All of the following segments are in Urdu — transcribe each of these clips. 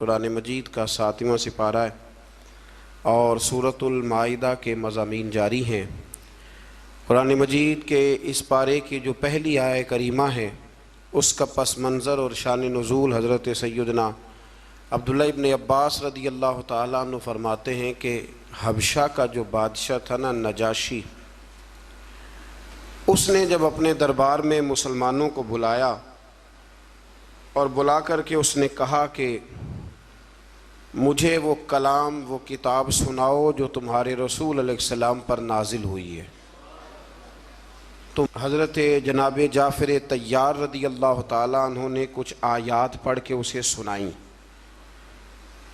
قرآن مجید کا 7واں سپارہ ہے اور سورۃ المائدہ کے مضامین جاری ہیں۔ قرآن مجید کے اس پارے کی جو پہلی آیہ کریمہ ہے اس کا پس منظر اور شان نزول حضرت سیدنا عبداللہ ابن عباس رضی اللہ تعالیٰ عنہ فرماتے ہیں کہ حبشہ کا جو بادشاہ تھا نا نجاشی، اس نے جب اپنے دربار میں مسلمانوں کو بلایا اور بلا کر کے اس نے کہا کہ مجھے وہ کلام وہ کتاب سناؤ جو تمہارے رسول علیہ السلام پر نازل ہوئی ہے، تو حضرت جناب جعفر طیار رضی اللہ تعالیٰ عنہ نے کچھ آیات پڑھ کے اسے سنائیں۔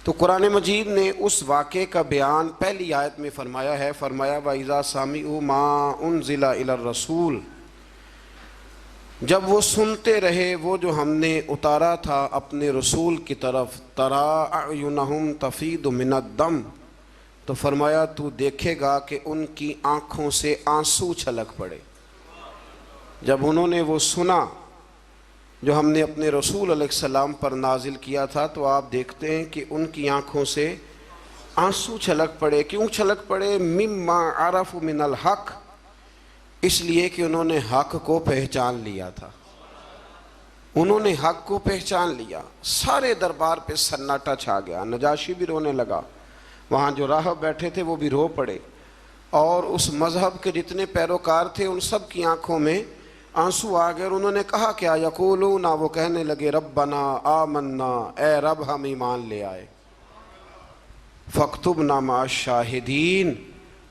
تو قرآن مجید نے اس واقعے کا بیان پہلی آیت میں فرمایا ہے، فرمایا وَإِذَا سَمِعُوا مَا أُنزِلَ إِلَى الرَّسُولِ، جب وہ سنتے رہے وہ جو ہم نے اتارا تھا اپنے رسول کی طرف، تَرَىٰ أَعْيُنَهُمْ تَفِيضُ مِنَ الدَّمِ، تو فرمایا تو دیکھے گا کہ ان کی آنکھوں سے آنسو چھلک پڑے۔ جب انہوں نے وہ سنا جو ہم نے اپنے رسول علیہ السلام پر نازل کیا تھا تو آپ دیکھتے ہیں کہ ان کی آنکھوں سے آنسو چھلک پڑے۔ کیوں چھلک پڑے؟ مما عرفوا من الحق، اس لیے کہ انہوں نے حق کو پہچان لیا تھا، انہوں نے حق کو پہچان لیا۔ سارے دربار پہ سناٹا چھا گیا، نجاشی بھی رونے لگا، وہاں جو راہب بیٹھے تھے وہ بھی رو پڑے، اور اس مذہب کے جتنے پیروکار تھے ان سب کی آنکھوں میں آنسو آ گئے، اور انہوں نے کہا کیا؟ یقولون، وہ کہنے لگے ربنا آمنا، اے رب ہم ایمان لے آئے، فاکتبنا مع الشاہدین،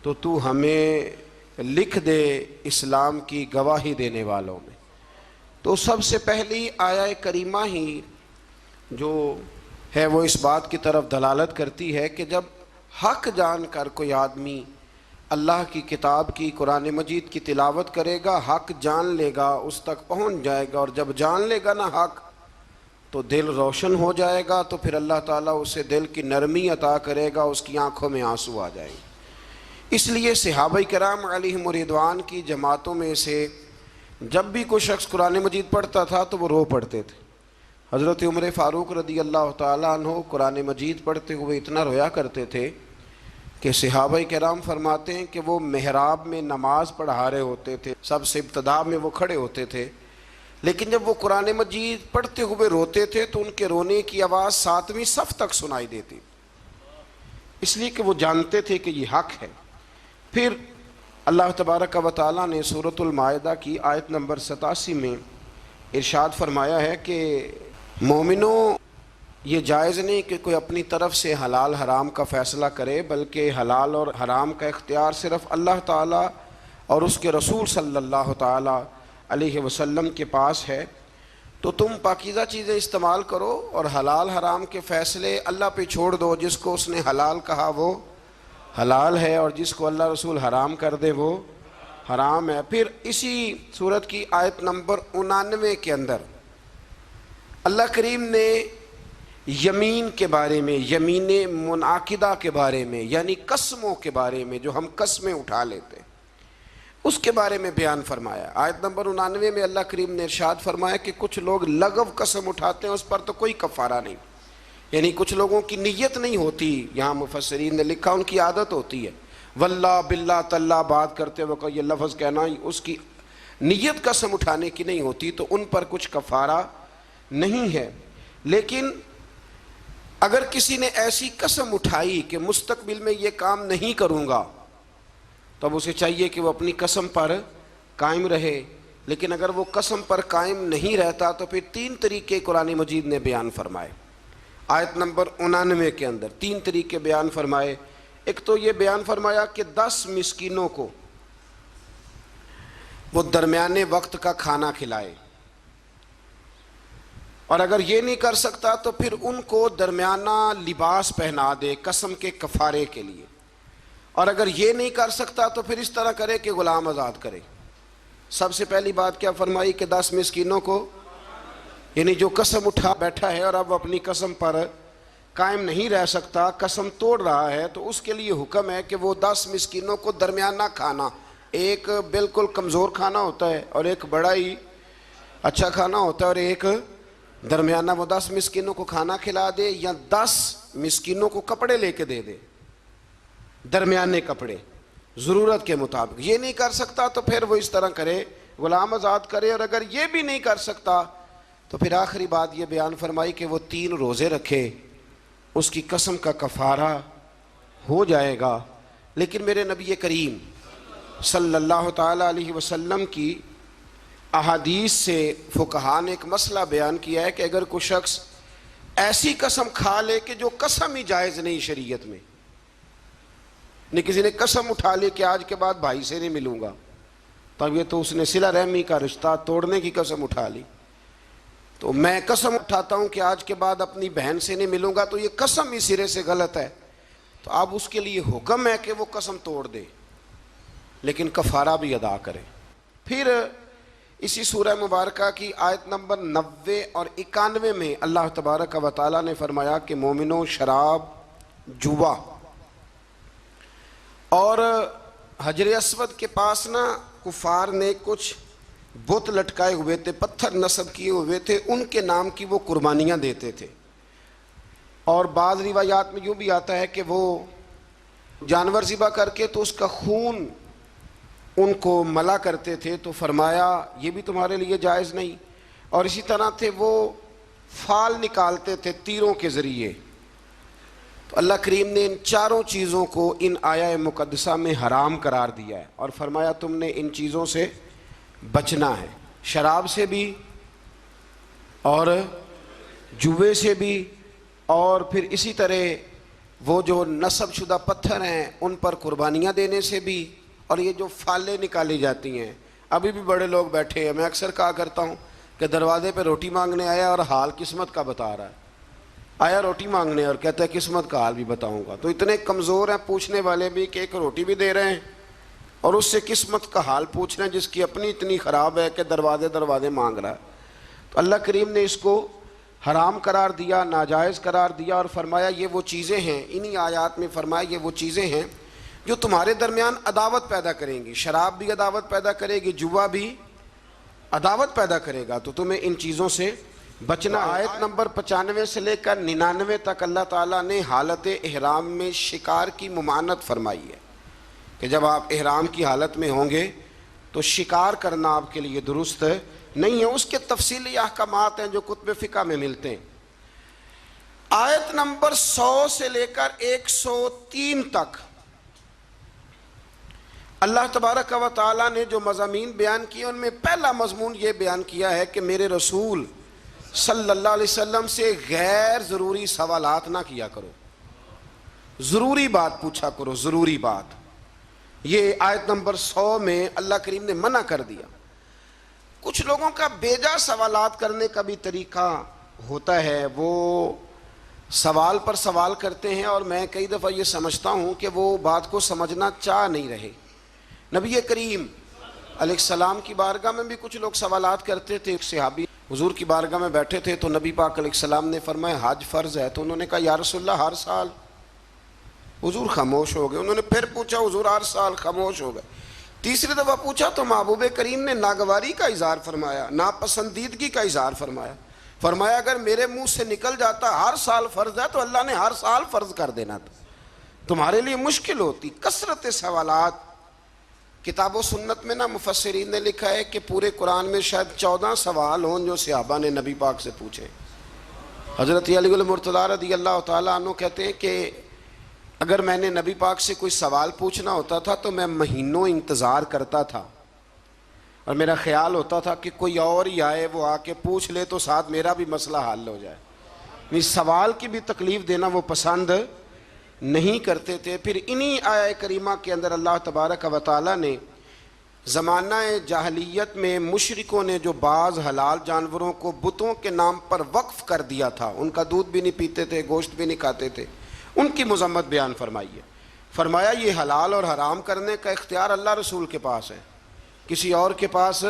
تو ہمیں لکھ دے اسلام کی گواہی دینے والوں میں۔ تو سب سے پہلی آیہ کریمہ ہی جو ہے وہ اس بات کی طرف دلالت کرتی ہے کہ جب حق جان کر کوئی آدمی اللہ کی کتاب کی قرآن مجید کی تلاوت کرے گا، حق جان لے گا، اس تک پہنچ جائے گا، اور جب جان لے گا نا حق تو دل روشن ہو جائے گا، تو پھر اللہ تعالیٰ اسے دل کی نرمی عطا کرے گا، اس کی آنکھوں میں آنسو آ جائیں گے۔ اس لیے صحابہ کرام علیہم رضوان کی جماعتوں میں سے جب بھی کوئی شخص قرآن مجید پڑھتا تھا تو وہ رو پڑھتے تھے۔ حضرت عمر فاروق رضی اللہ تعالیٰ عنہ قرآن مجید پڑھتے ہوئے اتنا رویا کرتے تھے کہ صحابہ کرام فرماتے ہیں کہ وہ محراب میں نماز پڑھا رہے ہوتے تھے، سب سے ابتدا میں وہ کھڑے ہوتے تھے، لیکن جب وہ قرآن مجید پڑھتے ہوئے روتے تھے تو ان کے رونے کی آواز 7ویں صف تک سنائی دیتی، اس لیے کہ وہ جانتے تھے کہ یہ حق ہے۔ پھر اللہ تبارک و تعالیٰ نے سورۃ المائدہ کی آیت نمبر 87 میں ارشاد فرمایا ہے کہ مومنوں، یہ جائز نہیں کہ کوئی اپنی طرف سے حلال حرام کا فیصلہ کرے، بلکہ حلال اور حرام کا اختیار صرف اللہ تعالیٰ اور اس کے رسول صلی اللہ تعالیٰ علیہ وسلم کے پاس ہے۔ تو تم پاکیزہ چیزیں استعمال کرو اور حلال حرام کے فیصلے اللہ پہ چھوڑ دو، جس کو اس نے حلال کہا وہ حلال ہے، اور جس کو اللہ رسول حرام کر دے وہ حرام ہے۔ پھر اسی سورت کی آیت نمبر 99 کے اندر اللہ کریم نے یمین کے بارے میں، یمین منعقدہ کے بارے میں، یعنی قسموں کے بارے میں جو ہم قسمیں اٹھا لیتے ہیں، اس کے بارے میں بیان فرمایا۔ آیت نمبر 99 میں اللہ کریم نے ارشاد فرمایا کہ کچھ لوگ لغو قسم اٹھاتے ہیں، اس پر تو کوئی کفارہ نہیں، یعنی کچھ لوگوں کی نیت نہیں ہوتی، یہاں مفسرین نے لکھا ان کی عادت ہوتی ہے، واللہ باللہ تاللہ بات کرتے وقت یہ لفظ کہنا، اس کی نیت قسم اٹھانے کی نہیں ہوتی، تو ان پر کچھ کفارہ نہیں ہے۔ لیکن اگر کسی نے ایسی قسم اٹھائی کہ مستقبل میں یہ کام نہیں کروں گا، تو اب اسے چاہیے کہ وہ اپنی قسم پر قائم رہے، لیکن اگر وہ قسم پر قائم نہیں رہتا تو پھر 3 طریقے قرآن مجید نے بیان فرمائے۔ آیت نمبر 99 کے اندر 3 طریقے بیان فرمائے۔ ایک تو یہ بیان فرمایا کہ 10 مسکینوں کو وہ درمیانے وقت کا کھانا کھلائے، اور اگر یہ نہیں کر سکتا تو پھر ان کو درمیانہ لباس پہنا دے قسم کے کفارے کے لیے، اور اگر یہ نہیں کر سکتا تو پھر اس طرح کرے کہ غلام آزاد کرے۔ سب سے پہلی بات کیا فرمائی کہ 10 مسکینوں کو، یعنی جو قسم اٹھا بیٹھا ہے اور اب اپنی قسم پر قائم نہیں رہ سکتا، قسم توڑ رہا ہے، تو اس کے لیے حکم ہے کہ وہ 10 مسکینوں کو درمیانہ کھانا، ایک بالکل کمزور کھانا ہوتا ہے اور ایک بڑا ہی اچھا کھانا ہوتا ہے اور ایک درمیانہ وہ 10 مسکینوں کو کھانا کھلا دے یا 10 مسکینوں کو کپڑے لے کے دے دے، درمیانے کپڑے ضرورت کے مطابق۔ یہ نہیں کر سکتا تو پھر وہ اس طرح کرے، غلام آزاد کرے، اور اگر یہ بھی نہیں کر سکتا تو پھر آخری بات یہ بیان فرمائی کہ وہ 3 روزے رکھے، اس کی قسم کا کفارہ ہو جائے گا۔ لیکن میرے نبی کریم صلی اللہ تعالیٰ علیہ وسلم کی احادیث سے فقہاء نے ایک مسئلہ بیان کیا ہے کہ اگر کوئی شخص ایسی قسم کھا لے کہ جو قسم ہی جائز نہیں شریعت میں، نہیں کسی نے قسم اٹھا لی کہ آج کے بعد بھائی سے نہیں ملوں گا، تب یہ تو اس نے صلہ رحمی کا رشتہ توڑنے کی قسم اٹھا لی، تو میں قسم اٹھاتا ہوں کہ آج کے بعد اپنی بہن سے نہیں ملوں گا، تو یہ قسم ہی سرے سے غلط ہے، تو اب اس کے لیے حکم ہے کہ وہ قسم توڑ دے لیکن کفارہ بھی ادا کرے۔ پھر اسی سورہ مبارکہ کی آیت نمبر 90 اور 91 میں اللہ تبارک و تعالیٰ نے فرمایا کہ مومنوں، شراب، جوا اور حجر اسود کے پاس نا کفار نے کچھ بت لٹکائے ہوئے تھے، پتھر نصب کیے ہوئے تھے، ان کے نام کی وہ قربانیاں دیتے تھے، اور بعض روایات میں یوں بھی آتا ہے کہ وہ جانور ذبح کر کے تو اس کا خون ان کو ملا کرتے تھے، تو فرمایا یہ بھی تمہارے لیے جائز نہیں۔ اور اسی طرح تھے وہ فال نکالتے تھے تیروں کے ذریعے، تو اللہ کریم نے ان چاروں چیزوں کو ان آیہ مقدسہ میں حرام قرار دیا ہے، اور فرمایا تم نے ان چیزوں سے بچنا ہے، شراب سے بھی اور جوے سے بھی، اور پھر اسی طرح وہ جو نصب شدہ پتھر ہیں ان پر قربانیاں دینے سے بھی، اور یہ جو فالیں نکالی جاتی ہیں۔ ابھی بھی بڑے لوگ بیٹھے ہیں، میں اکثر کہا کرتا ہوں کہ دروازے پہ روٹی مانگنے آیا اور حال قسمت کا بتا رہا ہے، آیا روٹی مانگنے اور کہتا ہے قسمت کا حال بھی بتاؤں گا، تو اتنے کمزور ہیں پوچھنے والے بھی کہ ایک روٹی بھی دے رہے ہیں اور اس سے قسمت کا حال پوچھ رہے ہیں جس کی اپنی اتنی خراب ہے کہ دروازے مانگ رہا ہے۔ تو اللہ کریم نے اس کو حرام قرار دیا، ناجائز قرار دیا، اور فرمایا یہ وہ چیزیں ہیں، انہی آیات میں فرمایا یہ وہ چیزیں ہیں جو تمہارے درمیان عداوت پیدا کریں گی، شراب بھی عداوت پیدا کرے گی، جوا بھی عداوت پیدا کرے گا، تو تمہیں ان چیزوں سے بچنا۔ آیت نمبر 95 سے لے کر 99 تک اللہ تعالیٰ نے حالت احرام میں شکار کی ممانعت فرمائی ہے کہ جب آپ احرام کی حالت میں ہوں گے تو شکار کرنا آپ کے لیے درست نہیں ہے، اس کے تفصیلی احکامات ہیں جو کتب فقہ میں ملتے ہیں۔ آیت نمبر 100 سے لے کر 103 تک اللہ تبارک و تعالیٰ نے جو مضامین بیان کیے ان میں پہلا مضمون یہ بیان کیا ہے کہ میرے رسول صلی اللہ علیہ وسلم سے غیر ضروری سوالات نہ کیا کرو، ضروری بات پوچھا کرو، ضروری بات۔ یہ آیت نمبر 100 میں اللہ کریم نے منع کر دیا۔ کچھ لوگوں کا بیجا سوالات کرنے کا بھی طریقہ ہوتا ہے، وہ سوال پر سوال کرتے ہیں، اور میں کئی دفعہ یہ سمجھتا ہوں کہ وہ بات کو سمجھنا چاہ نہیں رہے۔ نبی کریم علیہ السلام کی بارگاہ میں بھی کچھ لوگ سوالات کرتے تھے، ایک صحابی حضور کی بارگاہ میں بیٹھے تھے تو نبی پاک علیہ السلام نے فرمایا حج فرض ہے، تو انہوں نے کہا یا رسول اللہ ہر سال، حضور خاموش ہو گئے۔ انہوں نے پھر پوچھا، حضور ہر سال، خاموش ہو گئے۔ تیسری دفعہ پوچھا تو محبوب کریم نے ناگواری کا اظہار فرمایا، ناپسندیدگی کا اظہار فرمایا اگر میرے منہ سے نکل جاتا ہر سال فرض ہے تو اللہ نے ہر سال فرض کر دینا تھا، تمہارے لیے مشکل ہوتی۔ کثرت سوالات، کتاب و سنت میں نا مفسرین نے لکھا ہے کہ پورے قرآن میں شاید 14 سوال ہوں جو صحابہ نے نبی پاک سے پوچھے۔ حضرت علی المرتضیٰ رضی اللہ تعالیٰ عنہ کہتے ہیں کہ اگر میں نے نبی پاک سے کوئی سوال پوچھنا ہوتا تھا تو میں مہینوں انتظار کرتا تھا، اور میرا خیال ہوتا تھا کہ کوئی اور ہی آئے، وہ آ کے پوچھ لے تو ساتھ میرا بھی مسئلہ حل ہو جائے۔ سوال کی بھی تکلیف دینا وہ پسند نہیں کرتے تھے۔ پھر انہی آیہ کریمہ کے اندر اللہ تبارک و تعالیٰ نے زمانہ جاہلیت میں مشرکوں نے جو بعض حلال جانوروں کو بتوں کے نام پر وقف کر دیا تھا، ان کا دودھ بھی نہیں پیتے تھے، گوشت بھی نہیں کھاتے تھے، ان کی مذمت بیان فرمائی ہے۔ فرمایا یہ حلال اور حرام کرنے کا اختیار اللہ رسول کے پاس ہے، کسی اور کے پاس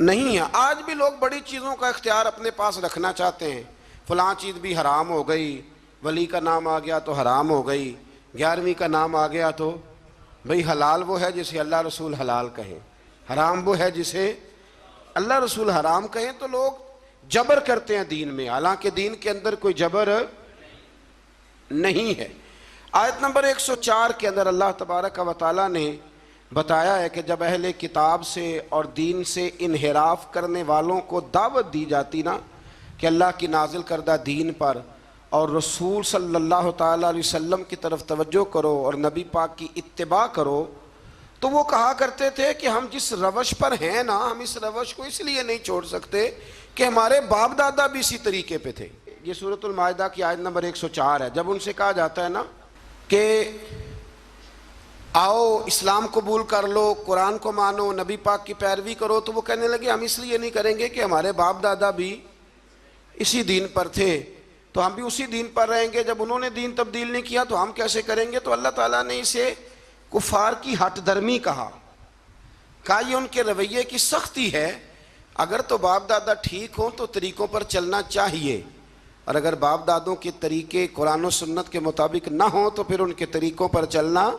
نہیں ہے۔ آج بھی لوگ بڑی چیزوں کا اختیار اپنے پاس رکھنا چاہتے ہیں، فلاں چیز بھی حرام ہو گئی، ولی کا نام آ گیا تو حرام ہو گئی، 11ویں کا نام آ گیا تو بھئی حلال وہ ہے جسے اللہ رسول حلال کہیں، حرام وہ ہے جسے اللہ رسول حرام کہیں۔ تو لوگ جبر کرتے ہیں دین میں، حالانکہ دین کے اندر کوئی جبر نہیں ہے۔ آیت نمبر 104 کے اندر اللہ تبارک و تعالیٰ نے بتایا ہے کہ جب اہل کتاب سے اور دین سے انحراف کرنے والوں کو دعوت دی جاتی نا کہ اللہ کی نازل کردہ دین پر اور رسول صلی اللہ تعالیٰ علیہ وسلم کی طرف توجہ کرو اور نبی پاک کی اتباع کرو، تو وہ کہا کرتے تھے کہ ہم جس روش پر ہیں نا، ہم اس روش کو اس لیے نہیں چھوڑ سکتے کہ ہمارے باپ دادا بھی اسی طریقے پہ تھے۔ یہ سورۃ المائدہ کی آیت نمبر 104 ہے۔ جب ان سے کہا جاتا ہے نا کہ آؤ اسلام قبول کر لو، قرآن کو مانو، نبی پاک کی پیروی کرو، تو وہ کہنے لگے ہم اس لیے نہیں کریں گے کہ ہمارے باپ دادا بھی اسی دین پر تھے، تو ہم بھی اسی دین پر رہیں گے۔ جب انہوں نے دین تبدیل نہیں کیا تو ہم کیسے کریں گے؟ تو اللہ تعالیٰ نے اسے کفار کی ہٹ درمی کہا یہ ان کے رویے کی سختی ہے۔ اگر تو باپ دادا ٹھیک ہوں تو طریقوں پر چلنا چاہیے، اور اگر باپ دادوں کے طریقے قرآن و سنت کے مطابق نہ ہوں تو پھر ان کے طریقوں پر چلنا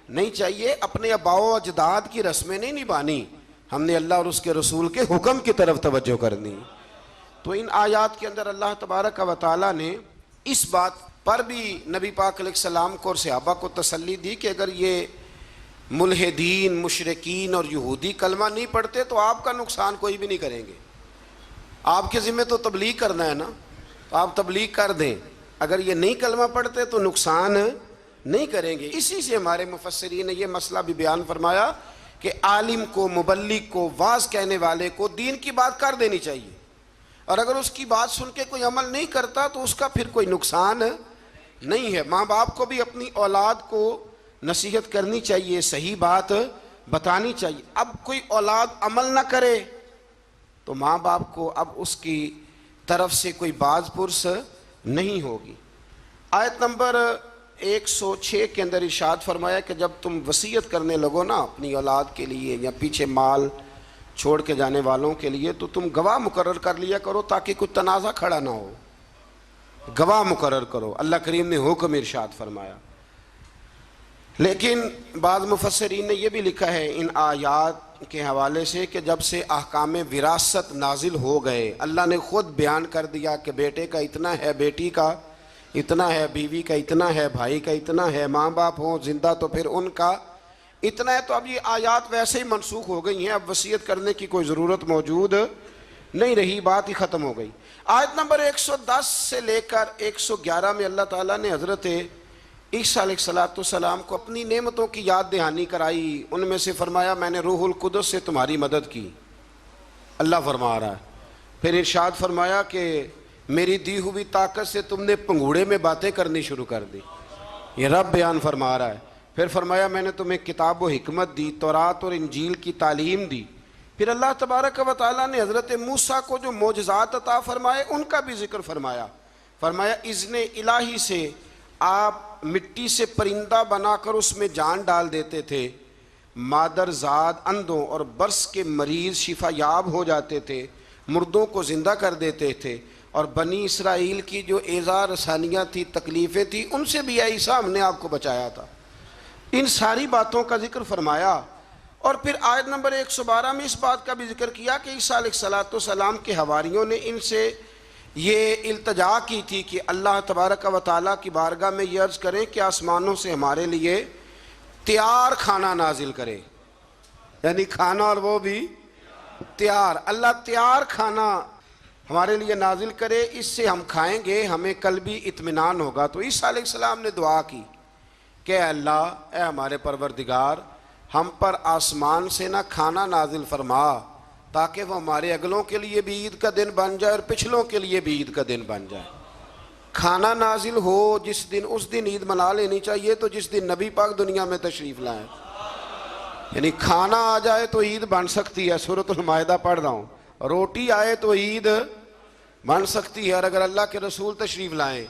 نہیں چاہیے۔ اپنے آباء و اجداد کی رسمیں نہیں نبھانی، ہم نے اللہ اور اس کے رسول کے حکم کی طرف توجہ کرنی۔ تو ان آیات کے اندر اللہ تبارک و تعالیٰ نے اس بات پر بھی نبی پاک علیہ السلام کو اور صحابہ کو تسلی دی کہ اگر یہ ملحدین، مشرکین اور یہودی کلمہ نہیں پڑھتے تو آپ کا نقصان کوئی بھی نہیں کریں گے۔ آپ کے ذمہ تو تبلیغ کرنا ہے نا، تو آپ تبلیغ کر دیں۔ اگر یہ نہیں کلمہ پڑھتے تو نقصان نہیں کریں گے۔ اسی سے ہمارے مفسرین نے یہ مسئلہ بھی بیان فرمایا کہ عالم کو، مبلغ کو، واعظ کہنے والے کو دین کی بات کر دینی چاہیے، اور اگر اس کی بات سن کے کوئی عمل نہیں کرتا تو اس کا پھر کوئی نقصان نہیں ہے۔ ماں باپ کو بھی اپنی اولاد کو نصیحت کرنی چاہیے، صحیح بات بتانی چاہیے۔ اب کوئی اولاد عمل نہ کرے تو ماں باپ کو اب اس کی طرف سے کوئی باز پرس نہیں ہوگی۔ آیت نمبر 106 کے اندر ارشاد فرمایا کہ جب تم وصیت کرنے لگو نا اپنی اولاد کے لیے یا پیچھے مال چھوڑ کے جانے والوں کے لیے، تو تم گواہ مقرر کر لیا کرو تاکہ کوئی تنازع کھڑا نہ ہو۔ گواہ مقرر کرو، اللہ کریم نے حکم ارشاد فرمایا۔ لیکن بعض مفسرین نے یہ بھی لکھا ہے ان آیات کے حوالے سے کہ جب سے احکام وراثت نازل ہو گئے، اللہ نے خود بیان کر دیا کہ بیٹے کا اتنا ہے، بیٹی کا اتنا ہے، بیوی کا اتنا ہے، بھائی کا اتنا ہے، ماں باپ ہوں زندہ تو پھر ان کا اتنا ہے، تو اب یہ آیات ویسے ہی منسوخ ہو گئی ہیں، اب وصیت کرنے کی کوئی ضرورت موجود نہیں رہی، بات ہی ختم ہو گئی۔ آیت نمبر 110 سے لے کر 111 میں اللہ تعالیٰ نے حضرت عیسیٰ علیہ السلام کو اپنی نعمتوں کی یاد دہانی کرائی۔ ان میں سے فرمایا میں نے روح القدس سے تمہاری مدد کی، اللہ فرما رہا ہے۔ پھر ارشاد فرمایا کہ میری دی ہوئی طاقت سے تم نے پنگوڑے میں باتیں کرنی شروع کر دی، یہ رب بیان فرما رہا ہے۔ پھر فرمایا میں نے تمہیں کتاب و حکمت دی، تورات اور انجیل کی تعلیم دی۔ پھر اللہ تبارک و تعالیٰ نے حضرت موسیٰ کو جو معجزات عطا فرمائے ان کا بھی ذکر فرمایا۔ فرمایا اذن الہی سے آپ مٹی سے پرندہ بنا کر اس میں جان ڈال دیتے تھے، مادر زاد اندھوں اور برس کے مریض شفا یاب ہو جاتے تھے، مردوں کو زندہ کر دیتے تھے، اور بنی اسرائیل کی جو ایذا رسانیاں تھی، تکلیفیں تھی، ان سے بھی اے عیسیٰ ہم نے آپ کو بچایا تھا۔ ان ساری باتوں کا ذکر فرمایا۔ اور پھر آیت نمبر 112 میں اس بات کا بھی ذکر کیا کہ عیسیٰ علیہ السلام کے حواریوں نے ان سے یہ التجا کی تھی کہ اللہ تبارک و تعالیٰ کی بارگاہ میں یہ عرض کریں کہ آسمانوں سے ہمارے لیے تیار کھانا نازل کرے، یعنی کھانا اور وہ بھی تیار، اللہ تیار کھانا ہمارے لیے نازل کرے، اس سے ہم کھائیں گے، ہمیں قلبی اطمینان ہوگا۔ تو عیسیٰ علیہ السلام نے دعا کی کہ اے اللہ، اے ہمارے پروردگار، ہم پر آسمان سے نہ کھانا نازل فرما تاکہ وہ ہمارے اگلوں کے لیے بھی عید کا دن بن جائے اور پچھلوں کے لیے بھی عید کا دن بن جائے۔ کھانا نازل ہو جس دن، اس دن عید منا لینی چاہیے، تو جس دن نبی پاک دنیا میں تشریف لائیں، یعنی کھانا آ جائے تو عید بن سکتی ہے۔ سورۃ المائدہ پڑھ رہا ہوں، روٹی آئے تو عید بن سکتی ہے، اور اگر اللہ کے رسول تشریف لائیں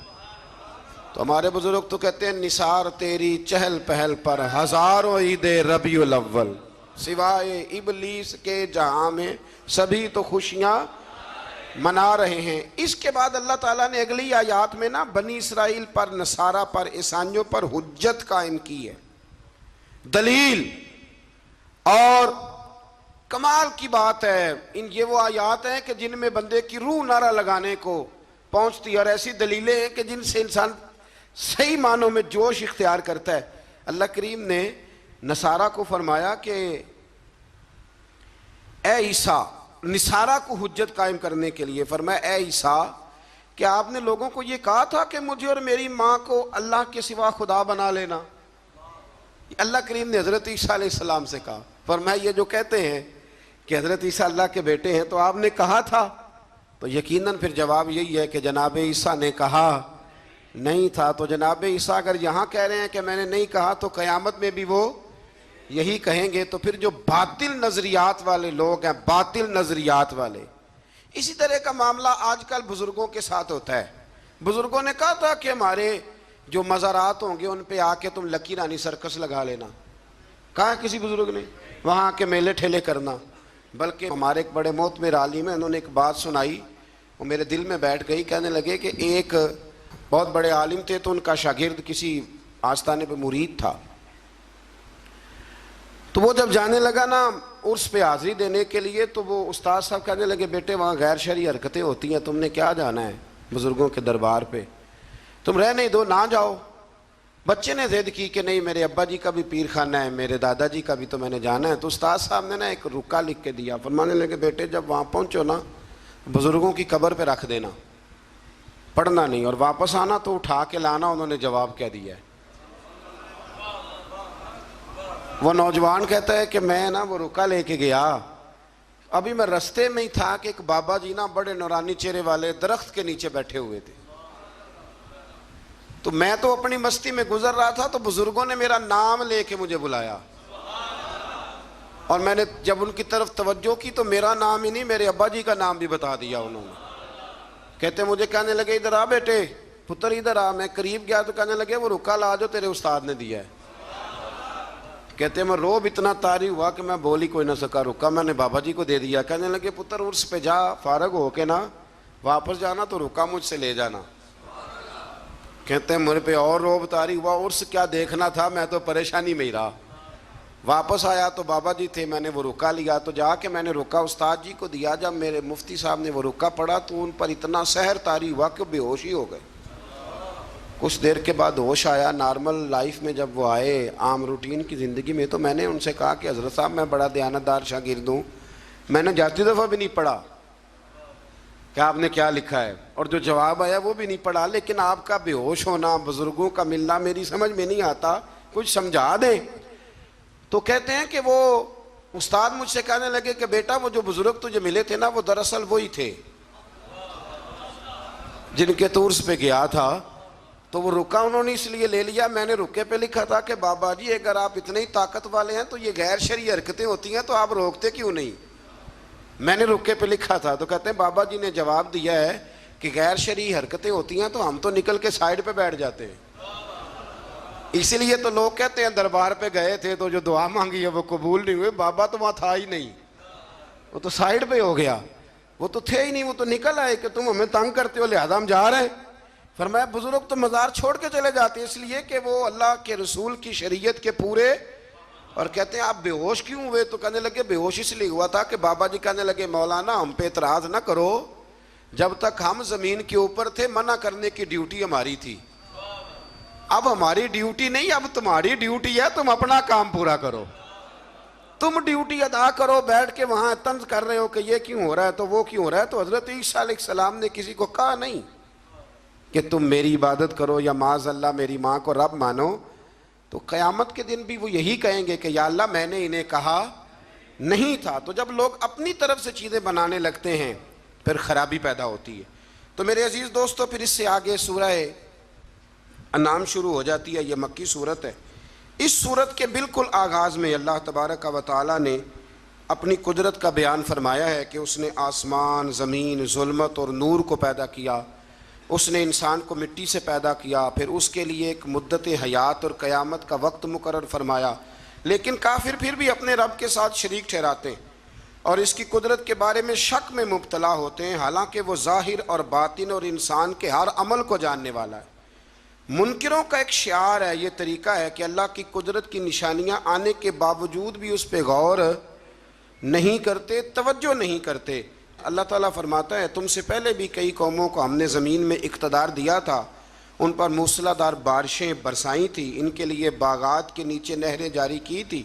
تو ہمارے بزرگ تو کہتے ہیں نثار تیری چہل پہل پر ہزاروں عید ربیع الاول، سوائے ابلیس کے جہاں میں سبھی تو خوشیاں منا رہے ہیں۔ اس کے بعد اللہ تعالیٰ نے اگلی آیات میں نا بنی اسرائیل پر، نصارہ پر، عیسائیوں پر حجت قائم کی ہے، دلیل اور کمال کی بات ہے، یہ وہ آیات ہیں کہ جن میں بندے کی روح نعرہ لگانے کو پہنچتی ہے، اور ایسی دلیلیں ہیں کہ جن سے انسان صحیح معنوں میں جوش اختیار کرتا ہے۔ اللہ کریم نے نصارہ کو فرمایا کہ اے عیسیٰ، نصارہ کو حجت قائم کرنے کے لیے فرمایا اے عیسیٰ، کیا آپ نے لوگوں کو یہ کہا تھا کہ مجھے اور میری ماں کو اللہ کے سوا خدا بنا لینا؟ اللہ کریم نے حضرت عیسیٰ علیہ السلام سے کہا، فرمایا یہ جو کہتے ہیں کہ حضرت عیسیٰ اللہ کے بیٹے ہیں تو آپ نے کہا تھا؟ تو یقیناً پھر جواب یہی ہے کہ جناب عیسیٰ نے کہا نہیں تھا۔ تو جناب عیسیٰ اگر یہاں کہہ رہے ہیں کہ میں نے نہیں کہا تو قیامت میں بھی وہ یہی کہیں گے۔ تو پھر جو باطل نظریات والے لوگ ہیں، باطل نظریات والے، اسی طرح کا معاملہ آج کل بزرگوں کے ساتھ ہوتا ہے۔ بزرگوں نے کہا تھا کہ ہمارے جو مزارات ہوں گے ان پہ آ کے تم لکی رانی سرکس لگا لینا، کہا کسی بزرگ نے وہاں کے میلے ٹھیلے کرنا۔ بلکہ ہمارے ایک بڑے معتبر عالم ہیں، انہوں نے ایک بات سنائی، وہ میرے دل میں بیٹھ گئی۔ کہنے لگے کہ ایک بہت بڑے عالم تھے تو ان کا شاگرد کسی آستانے پہ مرید تھا، تو وہ جب جانے لگا نا عرس پہ حاضری دینے کے لیے، تو وہ استاد صاحب کہنے لگے بیٹے وہاں غیر شرعی حرکتیں ہوتی ہیں، تم نے کیا جانا ہے بزرگوں کے دربار پہ، تم رہ نہیں دو، نہ جاؤ۔ بچے نے ضد کی کہ نہیں میرے ابا جی کا بھی پیر خانہ ہے، میرے دادا جی کا بھی تو میں نے جانا ہے۔ تو استاد صاحب نے نا ایک رکا لکھ کے دیا، فرمانے لگے بیٹے جب وہاں پہنچو نا بزرگوں کی قبر پہ رکھ دینا، پڑھنا نہیں، اور واپس آنا تو اٹھا کے لانا۔ انہوں نے جواب کیا دیا ہے؟ وہ نوجوان کہتا ہے کہ میں نا وہ رکا لے کے گیا، ابھی میں رستے میں ہی تھا کہ ایک بابا جی نا بڑے نورانی چہرے والے درخت کے نیچے بیٹھے ہوئے تھے، تو میں تو اپنی مستی میں گزر رہا تھا، تو بزرگوں نے میرا نام لے کے مجھے بلایا، اور میں نے جب ان کی طرف توجہ کی تو میرا نام ہی نہیں میرے ابا جی کا نام بھی بتا دیا انہوں نے۔ کہتے مجھے کہنے لگے ادھر آ بیٹے، پتر ادھر آ۔ میں قریب گیا تو کہنے لگے وہ رکا لا جو تیرے استاد نے دیا ہے۔ کہتے میں روب اتنا طاری ہوا کہ میں بول ہی کوئی نہ سکا، رکا میں نے بابا جی کو دے دیا۔ کہنے لگے پتر عرس پہ جا، فارغ ہو کے نا واپس جانا تو رکا مجھ سے لے جانا۔ کہتے ہیں میرے پہ اور روب طاری ہوا، عرس کیا دیکھنا تھا، میں تو پریشانی میں ہی رہا۔ واپس آیا تو بابا جی تھے، میں نے وہ رکا لیا، تو جا کے میں نے رکا استاد جی کو دیا۔ جب میرے مفتی صاحب نے وہ رکا پڑھا تو ان پر اتنا سحر طاری ہوا کہ بے ہوش ہی ہو گئے۔ کچھ دیر کے بعد ہوش آیا، نارمل لائف میں جب وہ آئے عام روٹین کی زندگی میں، تو میں نے ان سے کہا کہ حضرت صاحب میں بڑا دیانتدار شاگرد ہوں، میں نے جاتی دفعہ بھی نہیں پڑھا کہ آپ نے کیا لکھا ہے، اور جو جواب آیا وہ بھی نہیں پڑھا، لیکن آپ کا بے ہوش ہونا، بزرگوں کا ملنا میری سمجھ میں نہیں آتا، کچھ سمجھا دیں۔ تو کہتے ہیں کہ وہ استاد مجھ سے کہنے لگے کہ بیٹا وہ جو بزرگ تجھے ملے تھے نا وہ دراصل وہی تھے جن کے تو عرس پہ گیا تھا۔ تو وہ رکا انہوں نے اس لیے لے لیا، میں نے رکے پہ لکھا تھا کہ بابا جی اگر آپ اتنے ہی طاقت والے ہیں تو یہ غیر شرعی حرکتیں ہوتی ہیں تو آپ روکتے کیوں نہیں، میں نے رکے پہ لکھا تھا۔ تو کہتے ہیں بابا جی نے جواب دیا ہے کہ غیر شرعی حرکتیں ہوتی ہیں تو ہم تو نکل کے سائیڈ پہ بیٹھ جاتے ہیں، اسی لیے تو لوگ کہتے ہیں دربار پہ گئے تھے تو جو دعا مانگی ہے وہ قبول نہیں ہوئے، بابا تو وہاں تھا ہی نہیں، وہ تو سائیڈ پہ ہو گیا، وہ تو تھے ہی نہیں، وہ تو نکل آئے کہ تم ہمیں تنگ کرتے ہو لہذا ہم جا رہے ہیں۔ فرمایا بزرگ تو مزار چھوڑ کے چلے جاتے ہیں اس لیے کہ وہ اللہ کے رسول کی شریعت کے پورے، اور کہتے ہیں آپ بے ہوش کیوں ہوئے؟ تو کہنے لگے بے ہوش اس لیے ہوا تھا کہ بابا جی کہنے لگے مولانا ہم پہ اعتراض نہ کرو، جب تک ہم زمین کے اوپر تھے منع کرنے کی ڈیوٹی ہماری تھی، اب ہماری ڈیوٹی نہیں، اب تمہاری ڈیوٹی ہے، تم اپنا کام پورا کرو، تم ڈیوٹی ادا کرو۔ بیٹھ کے وہاں طنز کر رہے ہو کہ یہ کیوں ہو رہا ہے تو وہ کیوں ہو رہا ہے۔ تو حضرت عیسیٰ علیہ السلام نے کسی کو کہا نہیں کہ تم میری عبادت کرو یا معاذ اللہ میری ماں کو رب مانو، تو قیامت کے دن بھی وہ یہی کہیں گے کہ یا اللہ میں نے انہیں کہا نہیں تھا۔ تو جب لوگ اپنی طرف سے چیزیں بنانے لگتے ہیں پھر خرابی پیدا ہوتی ہے۔ تو میرے عزیز دوستو پھر اس سے آگے سورہ انعام شروع ہو جاتی ہے، یہ مکی صورت ہے۔ اس صورت کے بالکل آغاز میں اللہ تبارک و تعالی نے اپنی قدرت کا بیان فرمایا ہے کہ اس نے آسمان، زمین، ظلمت اور نور کو پیدا کیا، اس نے انسان کو مٹی سے پیدا کیا، پھر اس کے لیے ایک مدت حیات اور قیامت کا وقت مقرر فرمایا، لیکن کافر پھر بھی اپنے رب کے ساتھ شریک ٹھہراتے ہیں اور اس کی قدرت کے بارے میں شک میں مبتلا ہوتے ہیں، حالانکہ وہ ظاہر اور باطن اور انسان کے ہر عمل کو جاننے والا ہے۔ منکروں کا ایک شعار ہے، یہ طریقہ ہے کہ اللہ کی قدرت کی نشانیاں آنے کے باوجود بھی اس پہ غور نہیں کرتے، توجہ نہیں کرتے۔ اللہ تعالیٰ فرماتا ہے تم سے پہلے بھی کئی قوموں کو ہم نے زمین میں اقتدار دیا تھا، ان پر موسلا دار بارشیں برسائی تھی، ان کے لیے باغات کے نیچے نہریں جاری کی تھی،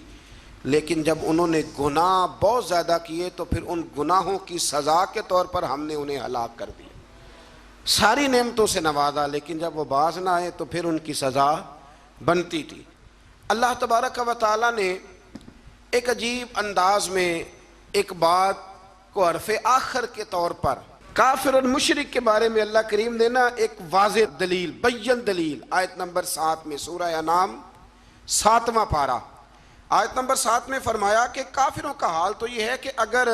لیکن جب انہوں نے گناہ بہت زیادہ کیے تو پھر ان گناہوں کی سزا کے طور پر ہم نے انہیں ہلاک کر دیا۔ ساری نعمتوں سے نوازا، لیکن جب وہ باز نہ آئے تو پھر ان کی سزا بنتی تھی۔ اللہ تبارک و تعالیٰ نے ایک عجیب انداز میں ایک بات کو حرف آخر کے طور پر کافر اور مشرک کے بارے میں اللہ کریم نے نا ایک واضح دلیل، بین دلیل، آیت نمبر 7 میں، سورہ انعام 7واں پارہ، آیت نمبر 7 میں فرمایا کہ کافروں کا حال تو یہ ہے کہ اگر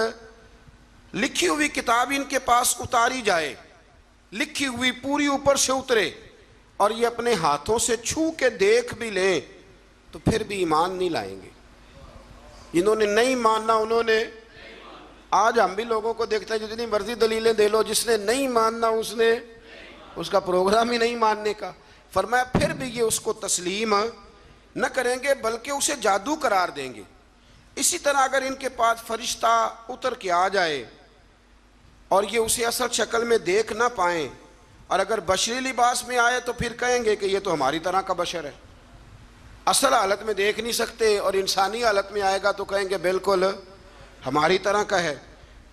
لکھی ہوئی کتاب ان کے پاس اتاری جائے، لکھی ہوئی پوری اوپر سے اترے اور یہ اپنے ہاتھوں سے چھو کے دیکھ بھی لیں تو پھر بھی ایمان نہیں لائیں گے۔ جنہوں نے نہیں ماننا انہوں نے، آج ہم بھی لوگوں کو دیکھتے ہیں جتنی مرضی دلیلیں دے لو، جس نے نہیں ماننا اس کا پروگرام ہی نہیں ماننے کا۔ فرمایا پھر بھی یہ اس کو تسلیم نہ کریں گے بلکہ اسے جادو قرار دیں گے۔ اسی طرح اگر ان کے پاس فرشتہ اتر کے آ جائے اور یہ اسے اصل شکل میں دیکھ نہ پائیں، اور اگر بشری لباس میں آئے تو پھر کہیں گے کہ یہ تو ہماری طرح کا بشر ہے، اصل حالت میں دیکھ نہیں سکتے، اور انسانی حالت میں آئے گا تو کہیں گے بالکل ہماری طرح کا ہے۔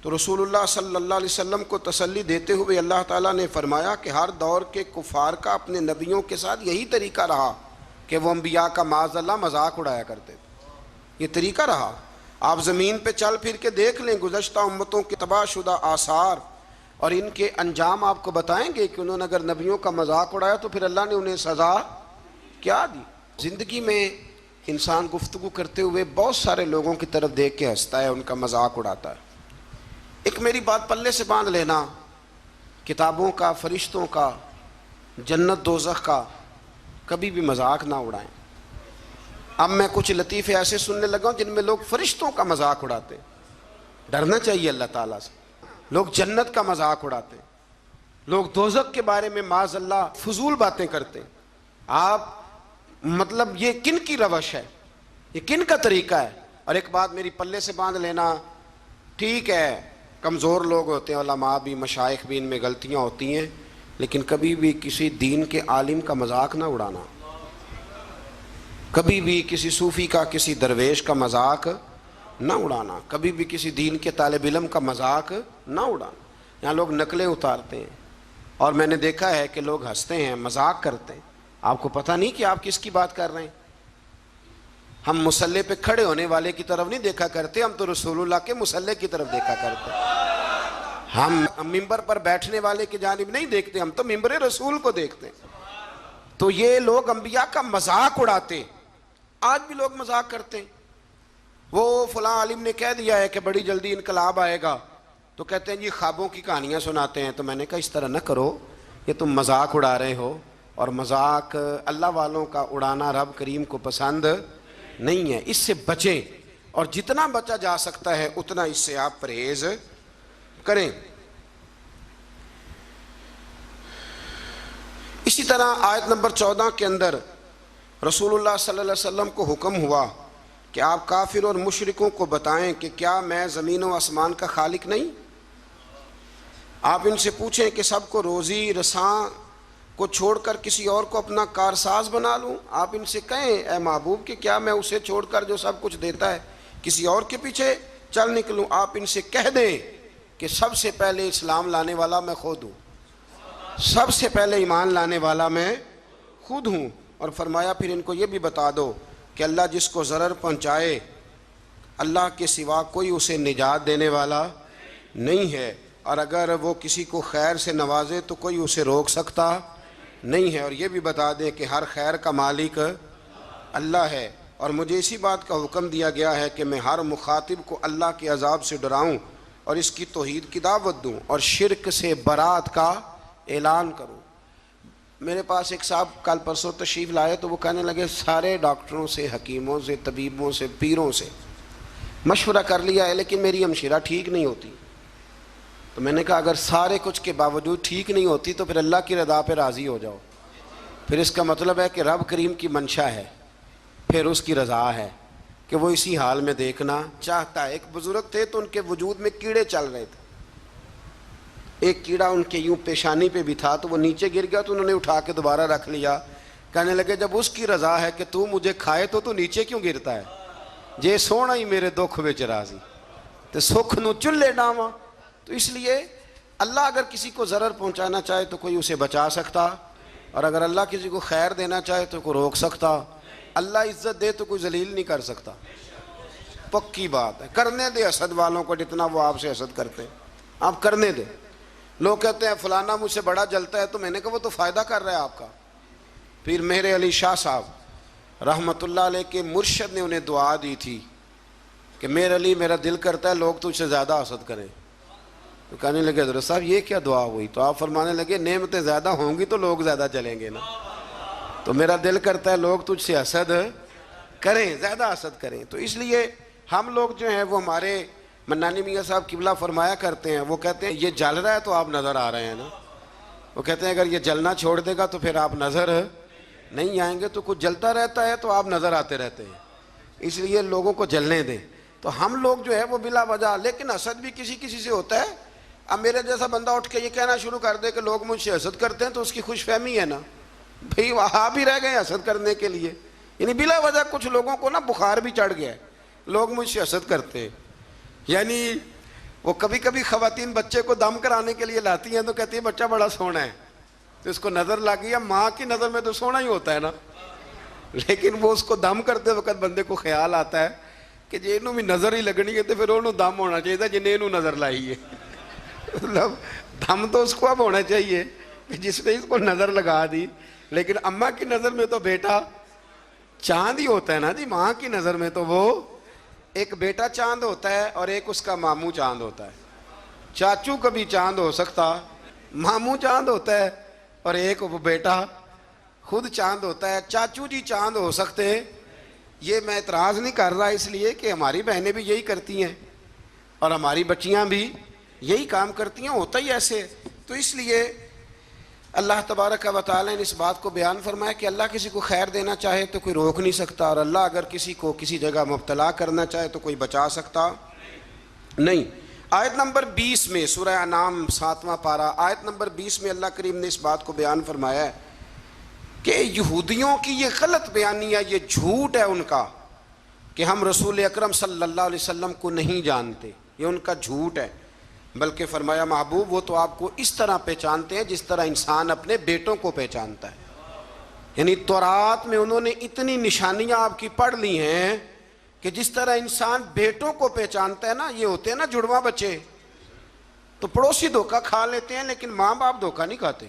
تو رسول اللہ صلی اللہ علیہ وسلم کو تسلی دیتے ہوئے اللہ تعالیٰ نے فرمایا کہ ہر دور کے کفار کا اپنے نبیوں کے ساتھ یہی طریقہ رہا کہ وہ انبیاء کا معاذ اللہ مذاق اڑایا کرتے تھے، یہ طریقہ رہا۔ آپ زمین پہ چل پھر کے دیکھ لیں گزشتہ امتوں کے تباہ شدہ آثار اور ان کے انجام آپ کو بتائیں گے کہ انہوں نے اگر نبیوں کا مذاق اڑایا تو پھر اللہ نے انہیں سزا کیا دی۔ زندگی میں انسان گفتگو کرتے ہوئے بہت سارے لوگوں کی طرف دیکھ کے ہنستا ہے، ان کا مذاق اڑاتا ہے۔ ایک میری بات پلے سے باندھ لینا، کتابوں کا، فرشتوں کا، جنت دوزخ کا کبھی بھی مذاق نہ اڑائیں۔ اب میں کچھ لطیفے ایسے سننے لگا ہوں جن میں لوگ فرشتوں کا مذاق اڑاتے ہیں، ڈرنا چاہیے اللہ تعالیٰ سے۔ لوگ جنت کا مذاق اڑاتے ہیں، لوگ دوزخ کے بارے میں معاذ اللہ فضول باتیں کرتے ہیں۔ آپ مطلب یہ کن کی روش ہے، یہ کن کا طریقہ ہے؟ اور ایک بات میری پلے سے باندھ لینا، ٹھیک ہے کمزور لوگ ہوتے ہیں، علماء بھی، مشائخ بھی، ان میں غلطیاں ہوتی ہیں، لیکن کبھی بھی کسی دین کے عالم کا مذاق نہ اڑانا، کبھی بھی کسی صوفی کا، کسی درویش کا مذاق نہ اڑانا، کبھی بھی کسی دین کے طالب علم کا مذاق نہ اڑانا۔ یہاں لوگ نقلیں اتارتے ہیں اور میں نے دیکھا ہے کہ لوگ ہنستے ہیں، مذاق کرتے ہیں، آپ کو پتہ نہیں کہ آپ کس کی بات کر رہے ہیں۔ ہم مصلی پہ کھڑے ہونے والے کی طرف نہیں دیکھا کرتے، ہم تو رسول اللہ کے مصلی کی طرف دیکھا کرتے ہیں۔ ہم ممبر پر بیٹھنے والے کی جانب نہیں دیکھتے، ہم تو ممبر رسول کو دیکھتے ہیں۔ تو یہ لوگ انبیاء کا مذاق اڑاتے، آج بھی لوگ مذاق کرتے ہیں۔ وہ فلاں عالم نے کہہ دیا ہے کہ بڑی جلدی انقلاب آئے گا، تو کہتے ہیں جی خوابوں کی کہانیاں سناتے ہیں۔ تو میں نے کہا اس طرح نہ کرو، یہ تم مذاق اڑا رہے ہو، اور مذاق اللہ والوں کا اڑانا رب کریم کو پسند نہیں ہے، اس سے بچیں، اور جتنا بچا جا سکتا ہے اتنا اس سے آپ پرہیز کریں۔ اسی طرح آیت نمبر 14 کے اندر رسول اللہ صلی اللہ علیہ وسلم کو حکم ہوا کہ آپ کافر اور مشرکوں کو بتائیں کہ کیا میں زمین و آسمان کا خالق نہیں؟ آپ ان سے پوچھیں کہ سب کو روزی رساں کو چھوڑ کر کسی اور کو اپنا کارساز بنا لوں؟ آپ ان سے کہیں اے محبوب کہ کیا میں اسے چھوڑ کر جو سب کچھ دیتا ہے کسی اور کے پیچھے چل نکلوں؟ آپ ان سے کہہ دیں کہ سب سے پہلے اسلام لانے والا میں خود ہوں، سب سے پہلے ایمان لانے والا میں خود ہوں۔ اور فرمایا پھر ان کو یہ بھی بتا دو کہ اللہ جس کو ضرر پہنچائے، اللہ کے سوا کوئی اسے نجات دینے والا نہیں ہے، اور اگر وہ کسی کو خیر سے نوازے تو کوئی اسے روک سکتا نہیں ہے۔ اور یہ بھی بتا دیں کہ ہر خیر کا مالک اللہ ہے، اور مجھے اسی بات کا حکم دیا گیا ہے کہ میں ہر مخاطب کو اللہ کے عذاب سے ڈراؤں اور اس کی توحید کی دعوت دوں اور شرک سے برات کا اعلان کروں۔ میرے پاس ایک صاحب کل پرسوں تشریف لائے تو وہ کہنے لگے سارے ڈاکٹروں سے، حکیموں سے، طبیبوں سے، پیروں سے مشورہ کر لیا ہے لیکن میری ہمشیرہ ٹھیک نہیں ہوتی۔ تو میں نے کہا اگر سارے کچھ کے باوجود ٹھیک نہیں ہوتی تو پھر اللہ کی رضا پہ راضی ہو جاؤ، پھر اس کا مطلب ہے کہ رب کریم کی منشا ہے، پھر اس کی رضا ہے کہ وہ اسی حال میں دیکھنا چاہتا ہے۔ ایک بزرگ تھے تو ان کے وجود میں کیڑے چل رہے تھے، ایک کیڑا ان کے یوں پیشانی پہ بھی تھا تو وہ نیچے گر گیا تو انہوں نے اٹھا کے دوبارہ رکھ لیا۔ کہنے لگے جب اس کی رضا ہے کہ تو مجھے کھائے تو نیچے کیوں گرتا ہے؟ جے سونا ہی میرے دکھ وچ راضی تو سکھ نو چلے ڈاواں۔ تو اس لیے اللہ اگر کسی کو ضرر پہنچانا چاہے تو کوئی اسے بچا سکتا، اور اگر اللہ کسی کو خیر دینا چاہے تو کوئی روک سکتا۔ اللہ عزت دے تو کوئی ذلیل نہیں کر سکتا، پکی بات ہے۔ کرنے دے حسد والوں کو جتنا وہ آپ سے حسد کرتے ہیں، آپ کرنے دے۔ لوگ کہتے ہیں فلانا مجھ سے بڑا جلتا ہے، تو میں نے کہا وہ تو فائدہ کر رہا ہے آپ کا۔ پھر میرے علی شاہ صاحب رحمۃ اللہ علیہ کے مرشد نے انہیں دعا دی تھی کہ میرے علی میرا دل کرتا ہے لوگ تجھ سے زیادہ حسد کریں۔ تو کہنے لگے حضرت صاحب یہ کیا دعا ہوئی؟ تو آپ فرمانے لگے نعمتیں زیادہ ہوں گی تو لوگ زیادہ جلیں گے نا، تو میرا دل کرتا ہے لوگ تجھ سے حسد کریں، زیادہ حسد کریں۔ تو اس لیے ہم لوگ جو ہیں وہ ہمارے منانی میاں صاحب قبلہ فرمایا کرتے ہیں، وہ کہتے ہیں یہ جل رہا ہے تو آپ نظر آ رہے ہیں نا، وہ کہتے ہیں اگر یہ جلنا چھوڑ دے گا تو پھر آپ نظر نہیں آئیں گے، تو کچھ جلتا رہتا ہے تو آپ نظر آتے رہتے ہیں، اس لیے لوگوں کو جلنے دیں۔ تو ہم لوگ جو ہے وہ بلا وجہ، لیکن حسد بھی کسی کسی سے ہوتا ہے۔ اب میرے جیسا بندہ اٹھ کے یہ کہنا شروع کر دے کہ لوگ مجھ سے حسد کرتے ہیں تو اس کی خوش فہمی ہے نا، بھئی وہاں بھی رہ گئے حسد کرنے کے لیے، یعنی بلا وجہ کچھ لوگوں کو نا بخار بھی چڑھ گیا ہے، لوگ مجھ سے حسد کرتے ہیں۔ یعنی وہ کبھی کبھی خواتین بچے کو دم کرانے کے لیے لاتی ہیں تو کہتی ہیں بچہ بڑا سونا ہے، تو اس کو نظر لگ گئی، ماں کی نظر میں تو سونا ہی ہوتا ہے نا، لیکن وہ اس کو دم کرتے وقت بندے کو خیال آتا ہے کہ جی انہوں بھی نظر ہی لگنی ہے تو پھر انہوں دم ہونا چاہیے تھا جنہیں انہوں نظر لائی ہے۔ مطلب دم تو اس کو اب ہونا چاہیے کہ جس نے اس کو نظر لگا دی، لیکن اماں کی نظر میں تو بیٹا چاند ہی ہوتا ہے نا جی، ماں کی نظر میں تو وہ ایک بیٹا چاند ہوتا ہے اور ایک اس کا ماموں چاند ہوتا ہے۔ چاچو کبھی چاند ہو سکتا، ماموں چاند ہوتا ہے، اور ایک وہ بیٹا خود چاند ہوتا ہے۔ چاچو جی چاند ہو سکتے ہیں، یہ میں اعتراض نہیں کر رہا، اس لیے کہ ہماری بہنیں بھی یہی کرتی ہیں اور ہماری بچیاں بھی یہی کام کرتی ہیں، ہوتا ہی ایسے۔ تو اس لیے اللہ تبارک و تعالیٰ نے اس بات کو بیان فرمایا کہ اللہ کسی کو خیر دینا چاہے تو کوئی روک نہیں سکتا، اور اللہ اگر کسی کو کسی جگہ مبتلا کرنا چاہے تو کوئی بچا سکتا نہیں۔ آیت نمبر 20 میں سورہ انعام 7واں پارہ آیت نمبر 20 میں اللہ کریم نے اس بات کو بیان فرمایا ہے کہ یہودیوں کی یہ غلط بیانی ہے، یہ جھوٹ ہے ان کا کہ ہم رسول اکرم صلی اللہ علیہ وسلم کو نہیں جانتے، یہ ان کا جھوٹ ہے۔ بلکہ فرمایا محبوب وہ تو آپ کو اس طرح پہچانتے ہیں جس طرح انسان اپنے بیٹوں کو پہچانتا ہے، یعنی تورات میں انہوں نے اتنی نشانیاں آپ کی پڑھ لی ہیں کہ جس طرح انسان بیٹوں کو پہچانتا ہے نا، یہ ہوتے ہیں نا جڑواں بچے، تو پڑوسی دھوکہ کھا لیتے ہیں لیکن ماں باپ دھوکہ نہیں کھاتے،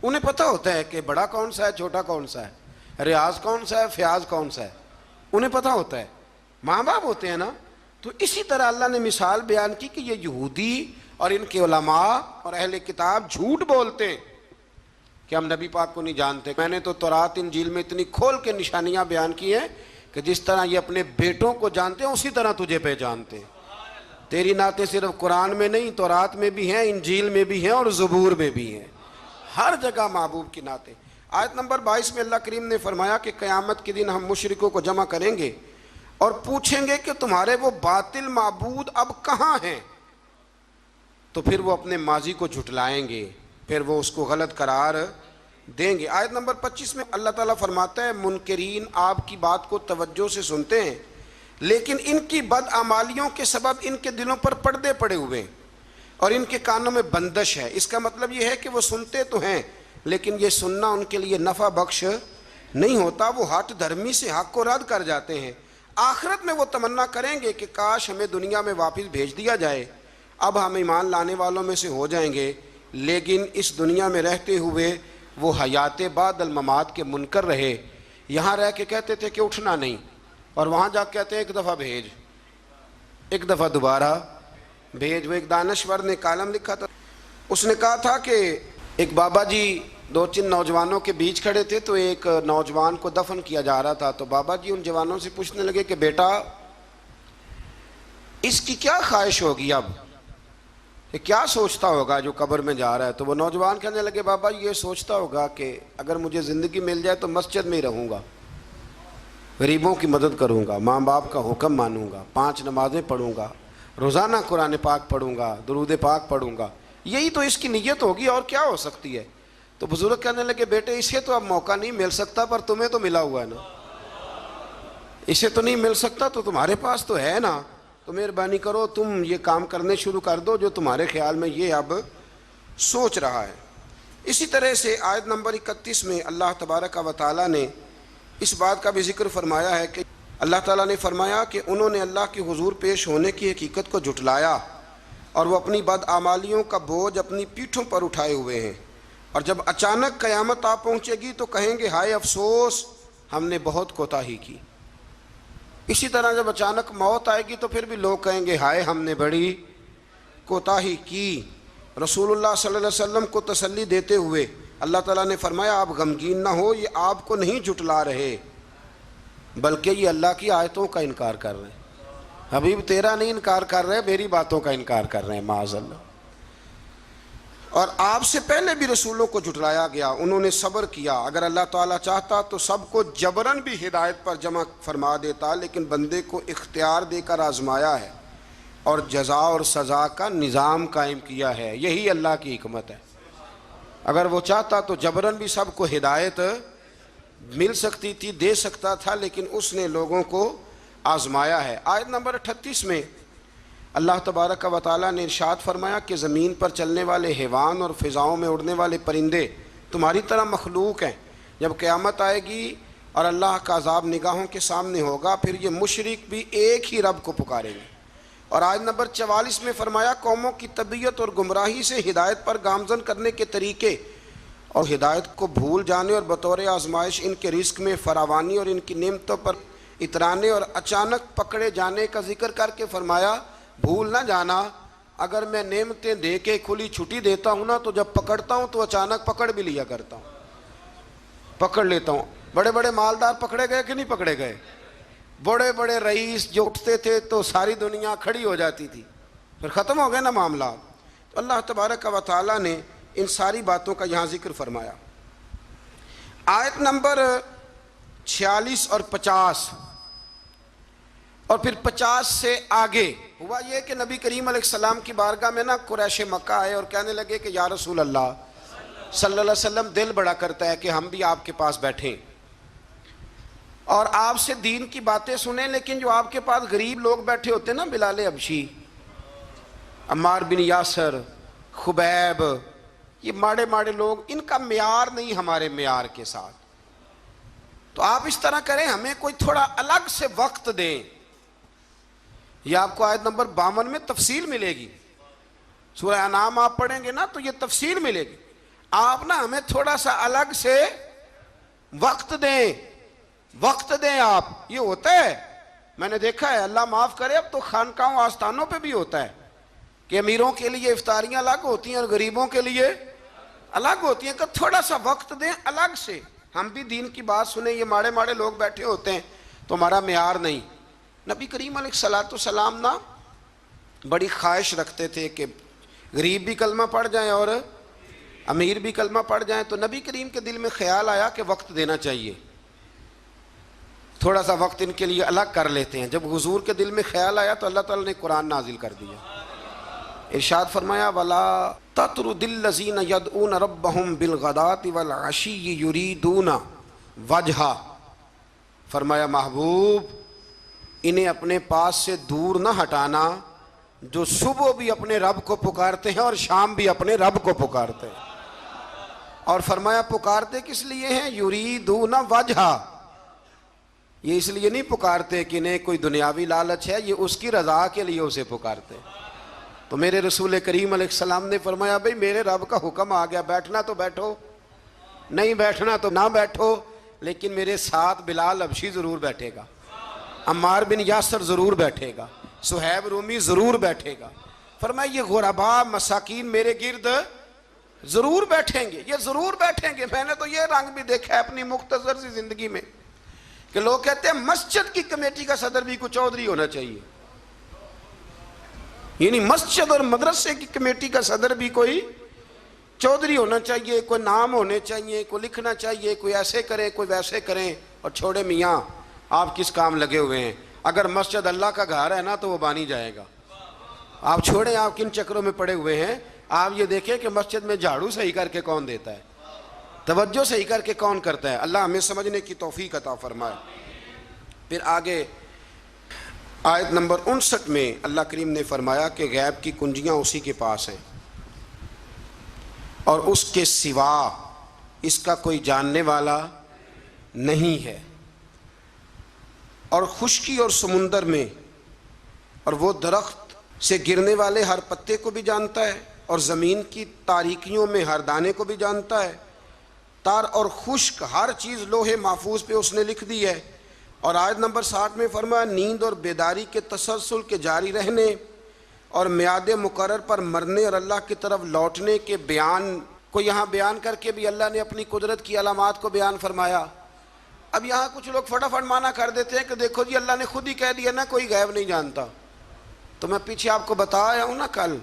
انہیں پتہ ہوتا ہے کہ بڑا کون سا ہے چھوٹا کون سا ہے، ریاض کون سا ہے فیاض کون سا ہے، انہیں پتہ ہوتا ہے، ماں باپ ہوتے ہیں نا۔ تو اسی طرح اللہ نے مثال بیان کی کہ یہ یہودی اور ان کے علماء اور اہل کتاب جھوٹ بولتے ہیں کہ ہم نبی پاک کو نہیں جانتے۔ میں نے تو تورات انجیل میں اتنی کھول کے نشانیاں بیان کی ہیں کہ جس طرح یہ اپنے بیٹوں کو جانتے ہیں اسی طرح تجھے پہچانتے ہیں۔ تیری نعتیں صرف قرآن میں نہیں، تورات میں بھی ہیں، انجیل میں بھی ہیں اور زبور میں بھی ہیں، ہر جگہ محبوب کی نعتیں۔ آیت نمبر 22 میں اللہ کریم نے فرمایا کہ قیامت کے دن ہم مشرکوں کو جمع کریں گے اور پوچھیں گے کہ تمہارے وہ باطل معبود اب کہاں ہیں، تو پھر وہ اپنے ماضی کو جھٹلائیں گے، پھر وہ اس کو غلط قرار دیں گے۔ آیت نمبر 25 میں اللہ تعالیٰ فرماتا ہے منکرین آپ کی بات کو توجہ سے سنتے ہیں لیکن ان کی بدعمالیوں کے سبب ان کے دلوں پر پردے پڑے ہوئے ہیں اور ان کے کانوں میں بندش ہے۔ اس کا مطلب یہ ہے کہ وہ سنتے تو ہیں لیکن یہ سننا ان کے لیے نفع بخش نہیں ہوتا، وہ ہٹ دھرمی سے حق کو رد کر جاتے ہیں۔ آخرت میں وہ تمنا کریں گے کہ کاش ہمیں دنیا میں واپس بھیج دیا جائے، اب ہم ایمان لانے والوں میں سے ہو جائیں گے، لیکن اس دنیا میں رہتے ہوئے وہ حیات بعد الممات کے منکر رہے، یہاں رہ کے کہتے تھے کہ اٹھنا نہیں، اور وہاں جا کے کہتے ہیں ایک دفعہ بھیج، ایک دفعہ دوبارہ بھیج۔ وہ ایک دانشور نے کالم لکھا تھا، اس نے کہا تھا کہ ایک بابا جی 2-3 نوجوانوں کے بیچ کھڑے تھے تو ایک نوجوان کو دفن کیا جا رہا تھا، تو بابا جی ان جوانوں سے پوچھنے لگے کہ بیٹا اس کی کیا خواہش ہوگی، اب یہ کیا سوچتا ہوگا جو قبر میں جا رہا ہے؟ تو وہ نوجوان کہنے لگے بابا یہ سوچتا ہوگا کہ اگر مجھے زندگی مل جائے تو مسجد میں ہی رہوں گا، غریبوں کی مدد کروں گا، ماں باپ کا حکم مانوں گا، 5 نمازیں پڑھوں گا، روزانہ قرآن پاک پڑھوں گا، درود پاک پڑھوں گا، یہی تو اس کی نیت ہوگی، اور کیا ہو سکتی ہے؟ تو بزرگ کہنے لگے بیٹے اسے تو اب موقع نہیں مل سکتا، پر تمہیں تو ملا ہوا ہے نا، اسے تو نہیں مل سکتا تو تمہارے پاس تو ہے نا، تو مہربانی کرو تم یہ کام کرنے شروع کر دو جو تمہارے خیال میں یہ اب سوچ رہا ہے۔ اسی طرح سے آیت نمبر 31 میں اللہ تبارک و تعالیٰ نے اس بات کا بھی ذکر فرمایا ہے کہ اللہ تعالیٰ نے فرمایا کہ انہوں نے اللہ کے حضور پیش ہونے کی حقیقت کو جھٹلایا اور وہ اپنی بدعمالیوں کا بوجھ اپنی پیٹھوں پر اٹھائے ہوئے ہیں، اور جب اچانک قیامت آ پہنچے گی تو کہیں گے ہائے افسوس ہم نے بہت کوتاہی کی۔ اسی طرح جب اچانک موت آئے گی تو پھر بھی لوگ کہیں گے ہائے ہم نے بڑی کوتاہی کی۔ رسول اللہ صلی اللہ علیہ وسلم کو تسلی دیتے ہوئے اللہ تعالیٰ نے فرمایا آپ غمگین نہ ہو، یہ آپ کو نہیں جھٹلا رہے بلکہ یہ اللہ کی آیتوں کا انکار کر رہے ہیں۔ حبیب تیرا نہیں انکار کر رہے، میری باتوں کا انکار کر رہے ہیں معاذ اللہ۔ اور آپ سے پہلے بھی رسولوں کو جھٹلایا گیا، انہوں نے صبر کیا، اگر اللہ تعالیٰ چاہتا تو سب کو جبراً بھی ہدایت پر جمع فرما دیتا، لیکن بندے کو اختیار دے کر آزمایا ہے اور جزا اور سزا کا نظام قائم کیا ہے، یہی اللہ کی حکمت ہے۔ اگر وہ چاہتا تو جبراً بھی سب کو ہدایت مل سکتی تھی، دے سکتا تھا، لیکن اس نے لوگوں کو آزمایا ہے۔ آیت نمبر 38 میں اللہ تبارک و تعالیٰ نے ارشاد فرمایا کہ زمین پر چلنے والے حیوان اور فضاؤں میں اڑنے والے پرندے تمہاری طرح مخلوق ہیں، جب قیامت آئے گی اور اللہ کا عذاب نگاہوں کے سامنے ہوگا پھر یہ مشرک بھی ایک ہی رب کو پکاریں گے۔ اور آیت نمبر 44 میں فرمایا قوموں کی طبیعت اور گمراہی سے ہدایت پر گامزن کرنے کے طریقے اور ہدایت کو بھول جانے اور بطور آزمائش ان کے رزق میں فراوانی اور ان کی نعمتوں پر اترانے اور اچانک پکڑے جانے کا ذکر کر کے فرمایا بھول نہ جانا، اگر میں نعمتیں دے کے کھلی چھٹی دیتا ہوں نا تو جب پکڑتا ہوں تو اچانک پکڑ بھی لیا کرتا ہوں، پکڑ لیتا ہوں۔ بڑے بڑے مالدار پکڑے گئے کہ نہیں پکڑے گئے؟ بڑے بڑے رئیس جو اٹھتے تھے تو ساری دنیا کھڑی ہو جاتی تھی، پھر ختم ہو گئے نا معاملات۔ تو اللہ تبارک و تعالیٰ نے ان ساری باتوں کا یہاں ذکر فرمایا۔ آیت نمبر 46 اور 50 اور پھر 50 سے آگے ہوا یہ کہ نبی کریم علیہ السلام کی بارگاہ میں نا قریش مکہ آئے اور کہنے لگے کہ یا رسول اللہ صلی اللہ علیہ وسلم دل بڑا کرتا ہے کہ ہم بھی آپ کے پاس بیٹھیں اور آپ سے دین کی باتیں سنیں، لیکن جو آپ کے پاس غریب لوگ بیٹھے ہوتے ہیں نا، بلال حبشی، عمار بن یاسر، خبیب، یہ ماڑے ماڑے لوگ، ان کا معیار نہیں ہمارے معیار کے ساتھ، تو آپ اس طرح کریں ہمیں کوئی تھوڑا الگ سے وقت دیں۔ یہ آپ کو آیت نمبر 52 میں تفصیل ملے گی، سورہ انعام آپ پڑھیں گے نا تو یہ تفصیل ملے گی۔ آپ نا ہمیں تھوڑا سا الگ سے وقت دیں، وقت دیں آپ۔ یہ ہوتا ہے، میں نے دیکھا ہے، اللہ معاف کرے، اب تو خانقاہوں آستانوں پہ بھی ہوتا ہے کہ امیروں کے لیے افطاریاں الگ ہوتی ہیں اور غریبوں کے لیے الگ ہوتی ہیں، کہ تھوڑا سا وقت دیں الگ سے، ہم بھی دین کی بات سنیں۔ یہ ماڑے ماڑے لوگ بیٹھے ہوتے ہیں تو ہمارا معیار نہیں۔ نبی کریم علیہ السلام نا بڑی خواہش رکھتے تھے کہ غریب بھی کلمہ پڑھ جائیں اور امیر بھی کلمہ پڑھ جائیں، تو نبی کریم کے دل میں خیال آیا کہ وقت دینا چاہیے، تھوڑا سا وقت ان کے لیے الگ کر لیتے ہیں۔ جب حضور کے دل میں خیال آیا تو اللہ تعالیٰ نے قرآن نازل کر دیا، ارشاد فرمایا وَلَا تَطْرُدِ الَّذِينَ يَدْعُونَ رَبَّهُمْ بِالْغَدَاةِ وَالْعَشِيِّ يُرِيدُونَ وَجْهَهُ، فرمایا محبوب انہیں اپنے پاس سے دور نہ ہٹانا جو صبح بھی اپنے رب کو پکارتے ہیں اور شام بھی اپنے رب کو پکارتے ہیں۔ اور فرمایا پکارتے کس لیے ہیں؟ یریدون وجہا، یہ اس لیے نہیں پکارتے کہ انہیں کوئی دنیاوی لالچ ہے، یہ اس کی رضا کے لیے اسے پکارتے۔ تو میرے رسول کریم علیہ السلام نے فرمایا بھئی میرے رب کا حکم آ گیا، بیٹھنا تو بیٹھو، نہیں بیٹھنا تو نہ بیٹھو، لیکن میرے ساتھ بلال حبشی ضرور بیٹھے گا، عمار بن یاسر ضرور بیٹھے گا، صہیب رومی ضرور بیٹھے گا۔ فرمایا یہ غرباء مساکین میرے گرد ضرور بیٹھیں گے، یہ ضرور بیٹھیں گے۔ میں نے تو یہ رنگ بھی دیکھا ہے اپنی مختصر سی زندگی میں کہ لوگ کہتے ہیں مسجد کی کمیٹی کا صدر بھی کوئی چودھری ہونا چاہیے، یعنی مسجد اور مدرسے کی کمیٹی کا صدر بھی کوئی چودھری ہونا چاہیے، کوئی نام ہونے چاہیے، کوئی لکھنا چاہیے، کوئی ایسے کریں کوئی ویسے کریں، اور چھوڑے میاں آپ کس کام لگے ہوئے ہیں؟ اگر مسجد اللہ کا گھر ہے نا تو وہ بانی جائے گا. آپ چھوڑیں آپ کن چکروں میں پڑے ہوئے ہیں. آپ یہ دیکھیں کہ مسجد میں جھاڑو صحیح کر کے کون دیتا ہے, توجہ صحیح کر کے کون کرتا ہے. اللہ ہمیں سمجھنے کی توفیق عطا فرمائے. پھر آگے آیت نمبر 59 میں اللہ کریم نے فرمایا کہ غیب کی کنجیاں اسی کے پاس ہیں اور اس کے سوا اس کا کوئی جاننے والا نہیں ہے. اور خشکی اور سمندر میں اور وہ درخت سے گرنے والے ہر پتے کو بھی جانتا ہے اور زمین کی تاریکیوں میں ہر دانے کو بھی جانتا ہے. تار اور خشک ہر چیز لوح محفوظ پہ اس نے لکھ دی ہے. اور آیت نمبر 60 میں فرمایا نیند اور بیداری کے تسلسل کے جاری رہنے اور میعاد مقرر پر مرنے اور اللہ کی طرف لوٹنے کے بیان کو یہاں بیان کر کے بھی اللہ نے اپنی قدرت کی علامات کو بیان فرمایا. اب یہاں کچھ لوگ فٹافٹ مانا کر دیتے ہیں کہ دیکھو جی اللہ نے خود ہی کہہ دیا نا کوئی غیب نہیں جانتا. تو میں پیچھے آپ کو بتایا ہوں نا کل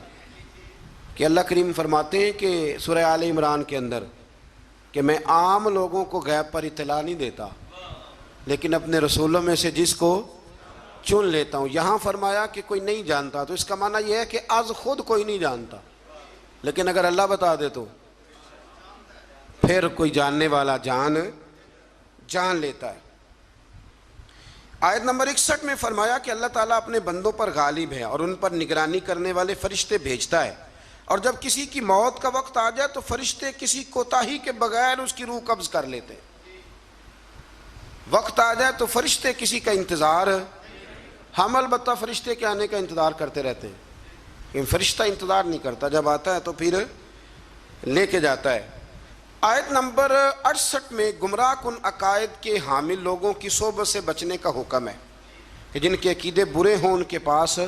کہ اللہ کریم فرماتے ہیں کہ سورہ آل عمران کے اندر کہ میں عام لوگوں کو غیب پر اطلاع نہیں دیتا لیکن اپنے رسولوں میں سے جس کو چن لیتا ہوں. یہاں فرمایا کہ کوئی نہیں جانتا تو اس کا معنی یہ ہے کہ از خود کوئی نہیں جانتا, لیکن اگر اللہ بتا دے تو پھر کوئی جاننے والا جان لیتا ہے. آیت نمبر 61 میں فرمایا کہ اللہ تعالیٰ اپنے بندوں پر غالب ہے اور ان پر نگرانی کرنے والے فرشتے بھیجتا ہے, اور جب کسی کی موت کا وقت آ جائے تو فرشتے کسی کوتاہی کے بغیر اس کی روح قبض کر لیتے ہیں. وقت آ جائے تو فرشتے کسی کا انتظار, ہم البتہ فرشتے کے آنے کا انتظار کرتے رہتے ہیں, لیکن فرشتہ انتظار نہیں کرتا, جب آتا ہے تو پھر لے کے جاتا ہے. آیت نمبر 68 میں گمراہ کن عقائد کے حامل لوگوں کی صحبت سے بچنے کا حکم ہے کہ جن کے عقیدے برے ہوں ان کے پاس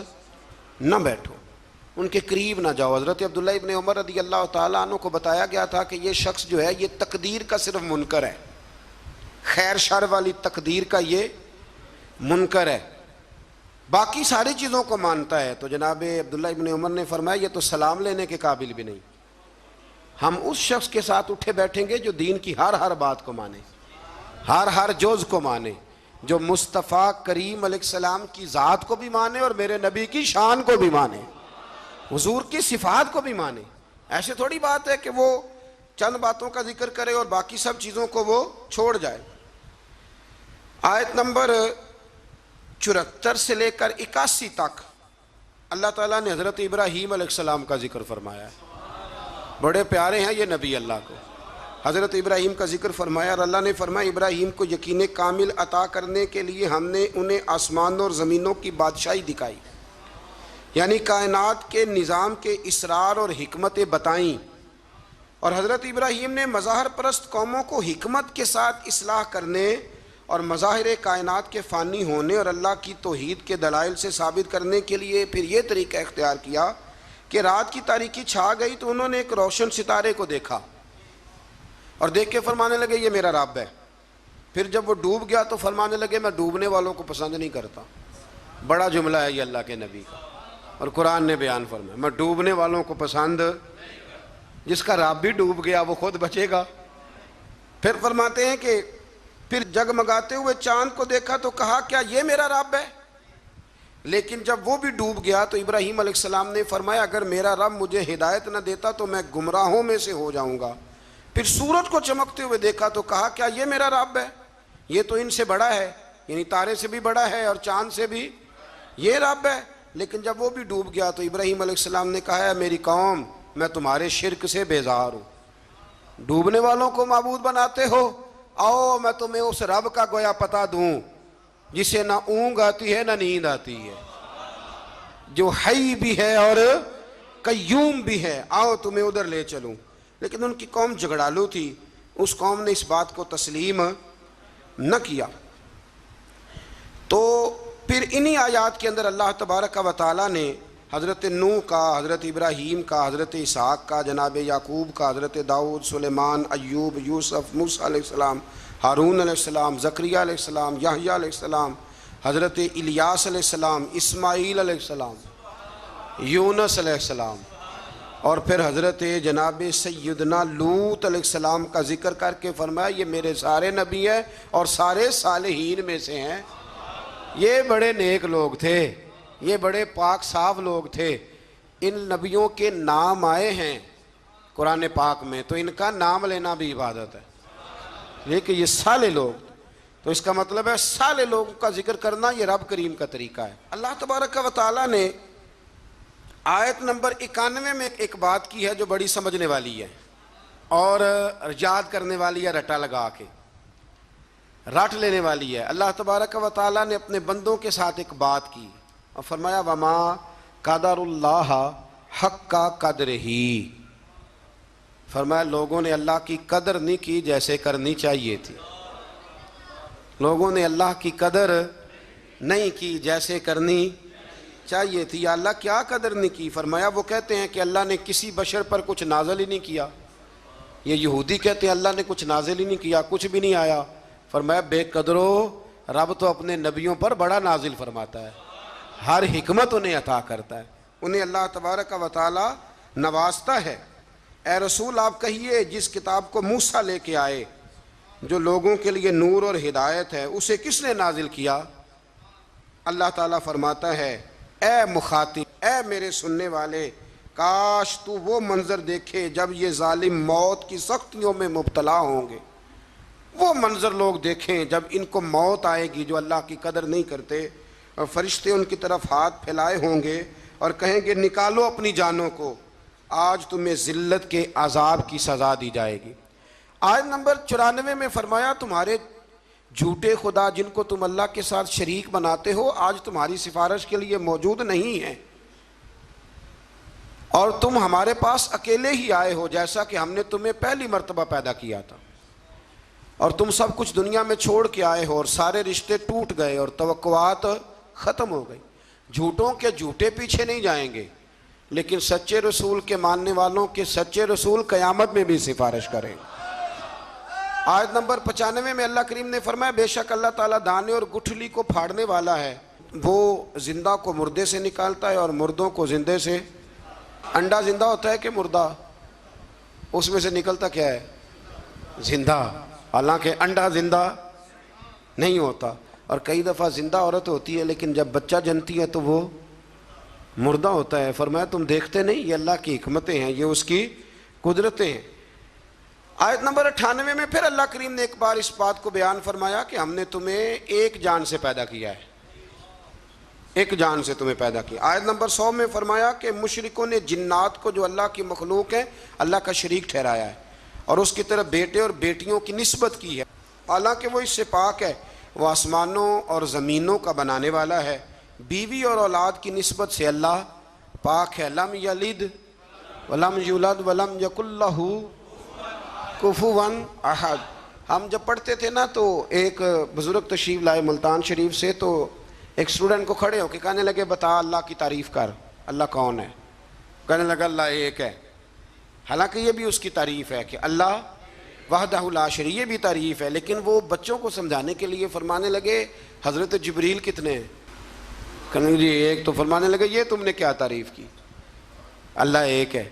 نہ بیٹھو, ان کے قریب نہ جاؤ. حضرت عبداللہ ابن عمر رضی اللہ تعالیٰ عنہ کو بتایا گیا تھا کہ یہ شخص جو ہے یہ تقدیر کا صرف منکر ہے, خیر شر والی تقدیر کا یہ منکر ہے, باقی ساری چیزوں کو مانتا ہے. تو جناب عبداللہ ابن عمر نے فرمایا یہ تو سلام لینے کے قابل بھی نہیں. ہم اس شخص کے ساتھ اٹھے بیٹھیں گے جو دین کی ہر بات کو مانے, ہر جز کو مانے, جو مصطفیٰ کریم علیہ السلام کی ذات کو بھی مانے اور میرے نبی کی شان کو بھی مانے, حضور کی صفات کو بھی مانے. ایسے تھوڑی بات ہے کہ وہ چند باتوں کا ذکر کرے اور باقی سب چیزوں کو وہ چھوڑ جائے. آیت نمبر 74 سے لے کر 81 تک اللہ تعالیٰ نے حضرت ابراہیم علیہ السلام کا ذکر فرمایا ہے. بڑے پیارے ہیں یہ نبی اللہ کو. حضرت ابراہیم کا ذکر فرمایا اور اللہ نے فرمایا ابراہیم کو یقین کامل عطا کرنے کے لیے ہم نے انہیں آسمانوں اور زمینوں کی بادشاہی دکھائی, یعنی کائنات کے نظام کے اسرار اور حکمتیں بتائیں. اور حضرت ابراہیم نے مظاہر پرست قوموں کو حکمت کے ساتھ اصلاح کرنے اور مظاہر کائنات کے فانی ہونے اور اللہ کی توحید کے دلائل سے ثابت کرنے کے لیے پھر یہ طریقہ اختیار کیا کہ رات کی تاریکی چھا گئی تو انہوں نے ایک روشن ستارے کو دیکھا اور دیکھ کے فرمانے لگے یہ میرا رب ہے. پھر جب وہ ڈوب گیا تو فرمانے لگے میں ڈوبنے والوں کو پسند نہیں کرتا. بڑا جملہ ہے یہ اللہ کے نبی کا, اور قرآن نے بیان فرمایا میں ڈوبنے والوں کو پسند, جس کا رب بھی ڈوب گیا وہ خود بچے گا. پھر فرماتے ہیں کہ پھر جگمگاتے ہوئے چاند کو دیکھا تو کہا کیا یہ میرا رب ہے, لیکن جب وہ بھی ڈوب گیا تو ابراہیم علیہ السلام نے فرمایا اگر میرا رب مجھے ہدایت نہ دیتا تو میں گمراہوں میں سے ہو جاؤں گا. پھر سورج کو چمکتے ہوئے دیکھا تو کہا کیا یہ میرا رب ہے, یہ تو ان سے بڑا ہے, یعنی تارے سے بھی بڑا ہے اور چاند سے بھی یہ رب ہے. لیکن جب وہ بھی ڈوب گیا تو ابراہیم علیہ السلام نے کہا ہے میری قوم میں تمہارے شرک سے بیزار ہوں, ڈوبنے والوں کو معبود بناتے ہو, آؤ میں تمہیں اس رب کا گویا پتہ دوں جسے نہ اونگ آتی ہے نہ نیند آتی ہے, جو حی بھی ہے اور قیوم بھی ہے, آؤ تمہیں ادھر لے چلوں. لیکن ان کی قوم جھگڑالو تھی, اس قوم نے اس بات کو تسلیم نہ کیا. تو پھر انہی آیات کے اندر اللہ تبارک و تعالیٰ نے حضرت نوح کا, حضرت ابراہیم کا, حضرت اسحاق کا, جناب یعقوب کا, حضرت داؤد, سلیمان, ایوب, یوسف, موسیٰ علیہ السلام, ہارون علیہ السلام, زکریا علیہ السلام, یحییٰ علیہ السلام, حضرت الیاس علیہ السلام, اسماعیل علیہ السلام, یونس علیہ السلام, اور پھر حضرت جناب سیدنا لوط علیہ السلام کا ذکر کر کے فرمایا یہ میرے سارے نبی ہیں اور سارے صالحین میں سے ہیں، یہ بڑے نیک لوگ تھے، یہ بڑے پاک صاف لوگ تھے، ان نبیوں کے نام آئے ہیں قرآن پاک میں تو ان کا نام لینا بھی عبادت ہے، لیکن یہ صالح لوگ، تو اس کا مطلب ہے صالح لوگوں کا ذکر کرنا یہ رب کریم کا طریقہ ہے۔ اللہ تبارک و تعالیٰ نے آیت نمبر 91 میں ایک بات کی ہے جو بڑی سمجھنے والی ہے اور یاد کرنے والی ہے، رٹا لگا کے رٹ لینے والی ہے۔ اللہ تبارک و تعالیٰ نے اپنے بندوں کے ساتھ ایک بات کی اور فرمایا وما قدر اللہ حق قدرہ، فرمایا لوگوں نے اللہ کی قدر نہیں کی جیسے کرنی چاہیے تھی، لوگوں نے اللہ کی قدر نہیں کی جیسے کرنی چاہیے تھی۔ یا اللہ کیا قدر نہیں کی؟ فرمایا وہ کہتے ہیں کہ اللہ نے کسی بشر پر کچھ نازل ہی نہیں کیا، یہ یہودی کہتے ہیں اللہ نے کچھ نازل ہی نہیں کیا، کچھ بھی نہیں آیا۔ فرمایا بے قدرو، رب تو اپنے نبیوں پر بڑا نازل فرماتا ہے، ہر حکمت انہیں عطا کرتا ہے، انہیں اللہ تبارک و تعالی نوازتا ہے۔ اے رسول آپ کہیے جس کتاب کو موسیٰ لے کے آئے جو لوگوں کے لیے نور اور ہدایت ہے اسے کس نے نازل کیا؟ اللہ تعالیٰ فرماتا ہے اے مخاطب، اے میرے سننے والے، کاش تو وہ منظر دیکھے جب یہ ظالم موت کی سختیوں میں مبتلا ہوں گے، وہ منظر لوگ دیکھیں جب ان کو موت آئے گی جو اللہ کی قدر نہیں کرتے، اور فرشتے ان کی طرف ہاتھ پھیلائے ہوں گے اور کہیں گے نکالو اپنی جانوں کو، آج تمہیں ذلت کے عذاب کی سزا دی جائے گی۔ آیت نمبر 94 میں فرمایا تمہارے جھوٹے خدا جن کو تم اللہ کے ساتھ شریک بناتے ہو آج تمہاری سفارش کے لیے موجود نہیں ہیں، اور تم ہمارے پاس اکیلے ہی آئے ہو جیسا کہ ہم نے تمہیں پہلی مرتبہ پیدا کیا تھا، اور تم سب کچھ دنیا میں چھوڑ کے آئے ہو اور سارے رشتے ٹوٹ گئے اور توقعات ختم ہو گئی۔ جھوٹوں کے جھوٹے پیچھے نہیں جائیں گے، لیکن سچے رسول کے ماننے والوں کے سچے رسول قیامت میں بھی سفارش کریں گے۔ آیت نمبر 95 میں اللہ کریم نے فرمایا بے شک اللہ تعالیٰ دانے اور گٹھلی کو پھاڑنے والا ہے، وہ زندہ کو مردے سے نکالتا ہے اور مردوں کو زندے سے۔ انڈا زندہ ہوتا ہے کہ مردہ؟ اس میں سے نکلتا کیا ہے؟ زندہ، حالانکہ انڈا زندہ نہیں ہوتا، اور کئی دفعہ زندہ عورت ہوتی ہے لیکن جب بچہ جنتی ہے تو وہ مردہ ہوتا ہے۔ فرمایا تم دیکھتے نہیں، یہ اللہ کی حکمتیں ہیں، یہ اس کی قدرتیں ہیں۔ آیت نمبر 98 میں پھر اللہ کریم نے ایک بار اس بات کو بیان فرمایا کہ ہم نے تمہیں ایک جان سے پیدا کیا ہے، ایک جان سے تمہیں پیدا کیا۔ آیت نمبر 100 میں فرمایا کہ مشرکوں نے جنات کو جو اللہ کی مخلوق ہے اللہ کا شریک ٹھہرایا ہے اور اس کی طرف بیٹے اور بیٹیوں کی نسبت کی ہے، حالانکہ وہ اس سے پاک ہے، وہ آسمانوں اور زمینوں کا بنانے والا ہے، بیوی اور اولاد کی نسبت سے اللہ پاک ہے۔ لم یلد ولم یولد ولم یکن لہ کفوا احد۔ ہم جب پڑھتے تھے نا تو ایک بزرگ تشریف لائے ملتان شریف سے، تو ایک اسٹوڈنٹ کو کھڑے ہو کے کہنے لگے بتا اللہ کی تعریف کر، اللہ کون ہے؟ کہنے لگا اللہ ایک ہے، حالانکہ یہ بھی اس کی تعریف ہے کہ اللہ وحدہ لا شریک، یہ بھی تعریف ہے، لیکن وہ بچوں کو سمجھانے کے لیے فرمانے لگے حضرت جبریل کتنے ہیں؟ کہنے لگے جی ایک، تو فرمانے لگے یہ تم نے کیا تعریف کی؟ اللہ ایک ہے۔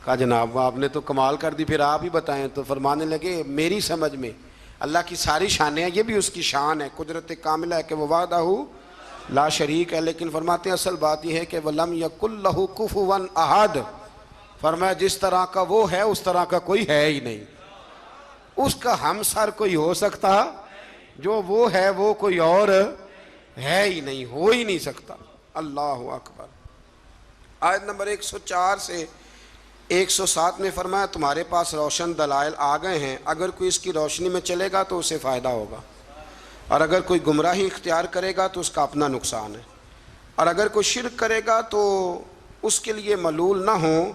کہا جناب آپ نے تو کمال کر دی، پھر آپ ہی بتائیں۔ تو فرمانے لگے میری سمجھ میں اللہ کی ساری شانیں ہیں، یہ بھی اس کی شان ہے، قدرت کاملہ ہے کہ وہ وحدہ لا شریک ہے، لیکن فرماتے ہیں اصل بات یہ ہے کہ وَلَمْ يَكُنْ لَهُ كُفُوًا أَحَدٌ، فرمایا جس طرح کا وہ ہے اس طرح کا کوئی ہے ہی نہیں، اس کا ہمسر کوئی ہو سکتا جو وہ ہے وہ کوئی اور ہے ہی نہیں، ہو ہی نہیں سکتا۔ اللہ اکبر۔ آیت نمبر 104 سے 107 میں فرمایا تمہارے پاس روشن دلائل آ گئے ہیں، اگر کوئی اس کی روشنی میں چلے گا تو اسے فائدہ ہوگا، اور اگر کوئی گمراہی اختیار کرے گا تو اس کا اپنا نقصان ہے، اور اگر کوئی شرک کرے گا تو اس کے لیے ملول نہ ہو،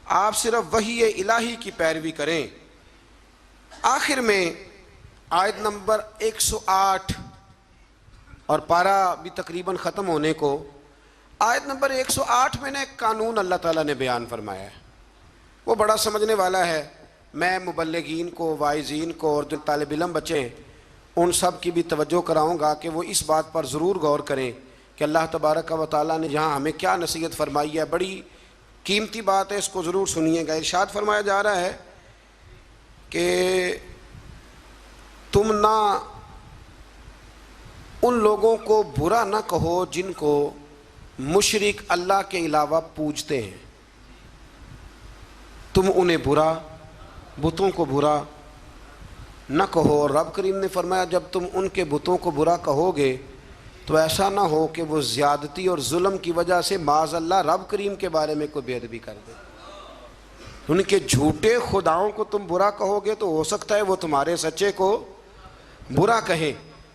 آپ صرف وحی الہی کی پیروی کریں۔ آخر میں آیت نمبر 108 اور پارہ بھی تقریباً ختم ہونے کو، آیت نمبر 108 میں نے ایک قانون اللہ تعالیٰ نے بیان فرمایا ہے، وہ بڑا سمجھنے والا ہے۔ میں مبلغین کو، واعظین کو اور جو طالب علم بچے ہیں ان سب کی بھی توجہ کراؤں گا کہ وہ اس بات پر ضرور غور کریں کہ اللہ تبارک و تعالیٰ نے جہاں ہمیں کیا نصیحت فرمائی ہے، بڑی قیمتی بات ہے، اس کو ضرور سنیے گا۔ ارشاد فرمایا جا رہا ہے کہ تم نہ ان لوگوں کو برا نہ کہو جن کو مشرک اللہ کے علاوہ پوجتے ہیں، تم انہیں برا، بتوں کو برا نہ کہو۔ اور رب کریم نے فرمایا جب تم ان کے بتوں کو برا کہو گے تو ایسا نہ ہو کہ وہ زیادتی اور ظلم کی وجہ سے معاذ اللہ رب کریم کے بارے میں کوئی بے ادبی کر دے۔ ان کے جھوٹے خداؤں کو تم برا کہو گے تو ہو سکتا ہے وہ تمہارے سچے کو برا کہیں۔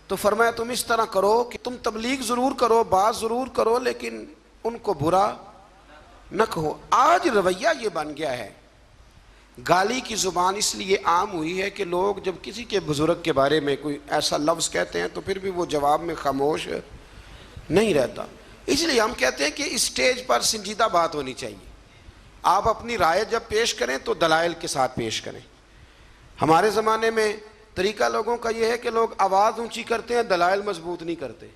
تو فرمایا تم اس طرح کرو کہ تم تبلیغ ضرور کرو، بات ضرور کرو، لیکن ان کو برا نہ کہو۔ آج رویہ یہ بن گیا ہے، گالی کی زبان اس لیے عام ہوئی ہے کہ لوگ جب کسی کے بزرگ کے بارے میں کوئی ایسا لفظ کہتے ہیں تو پھر بھی وہ جواب میں خاموش نہیں رہتا۔ اس لیے ہم کہتے ہیں کہ اسٹیج پر سنجیدہ بات ہونی چاہیے۔ آپ اپنی رائے جب پیش کریں تو دلائل کے ساتھ پیش کریں۔ ہمارے زمانے میں طریقہ لوگوں کا یہ ہے کہ لوگ آواز اونچی کرتے ہیں، دلائل مضبوط نہیں کرتے۔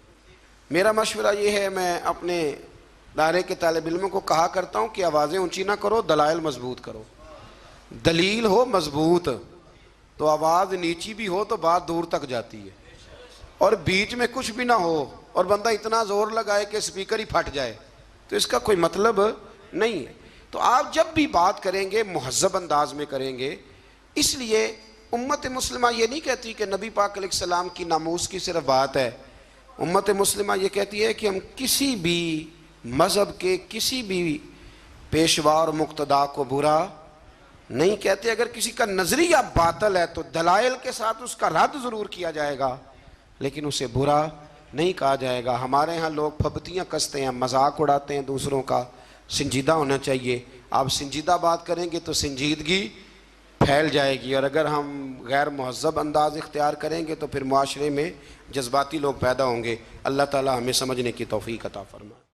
میرا مشورہ یہ ہے، میں اپنے دائرے کے طالب علموں کو کہا کرتا ہوں کہ آوازیں اونچی نہ کرو، دلائل مضبوط کرو۔ دلیل ہو مضبوط تو آواز نیچی بھی ہو تو بات دور تک جاتی ہے، اور بیچ میں کچھ بھی نہ ہو اور بندہ اتنا زور لگائے کہ سپیکر ہی پھٹ جائے تو اس کا کوئی مطلب نہیں ہے۔ تو آپ جب بھی بات کریں گے مہذب انداز میں کریں گے۔ اس لیے امت مسلمہ یہ نہیں کہتی کہ نبی پاک علیہ السلام کی ناموس کی صرف بات ہے، امت مسلمہ یہ کہتی ہے کہ ہم کسی بھی مذہب کے کسی بھی پیشوا اور مقتدا کو برا نہیں کہتے۔ اگر کسی کا نظریہ باطل ہے تو دلائل کے ساتھ اس کا رد ضرور کیا جائے گا، لیکن اسے برا نہیں کہا جائے گا۔ ہمارے ہاں لوگ پھپتیاں کستے ہیں، مذاق اڑاتے ہیں دوسروں کا۔ سنجیدہ ہونا چاہیے۔ آپ سنجیدہ بات کریں گے تو سنجیدگی پھیل جائے گی، اور اگر ہم غیر مہذب انداز اختیار کریں گے تو پھر معاشرے میں جذباتی لوگ پیدا ہوں گے۔ اللہ تعالی ہمیں سمجھنے کی توفیق عطا فرمائے۔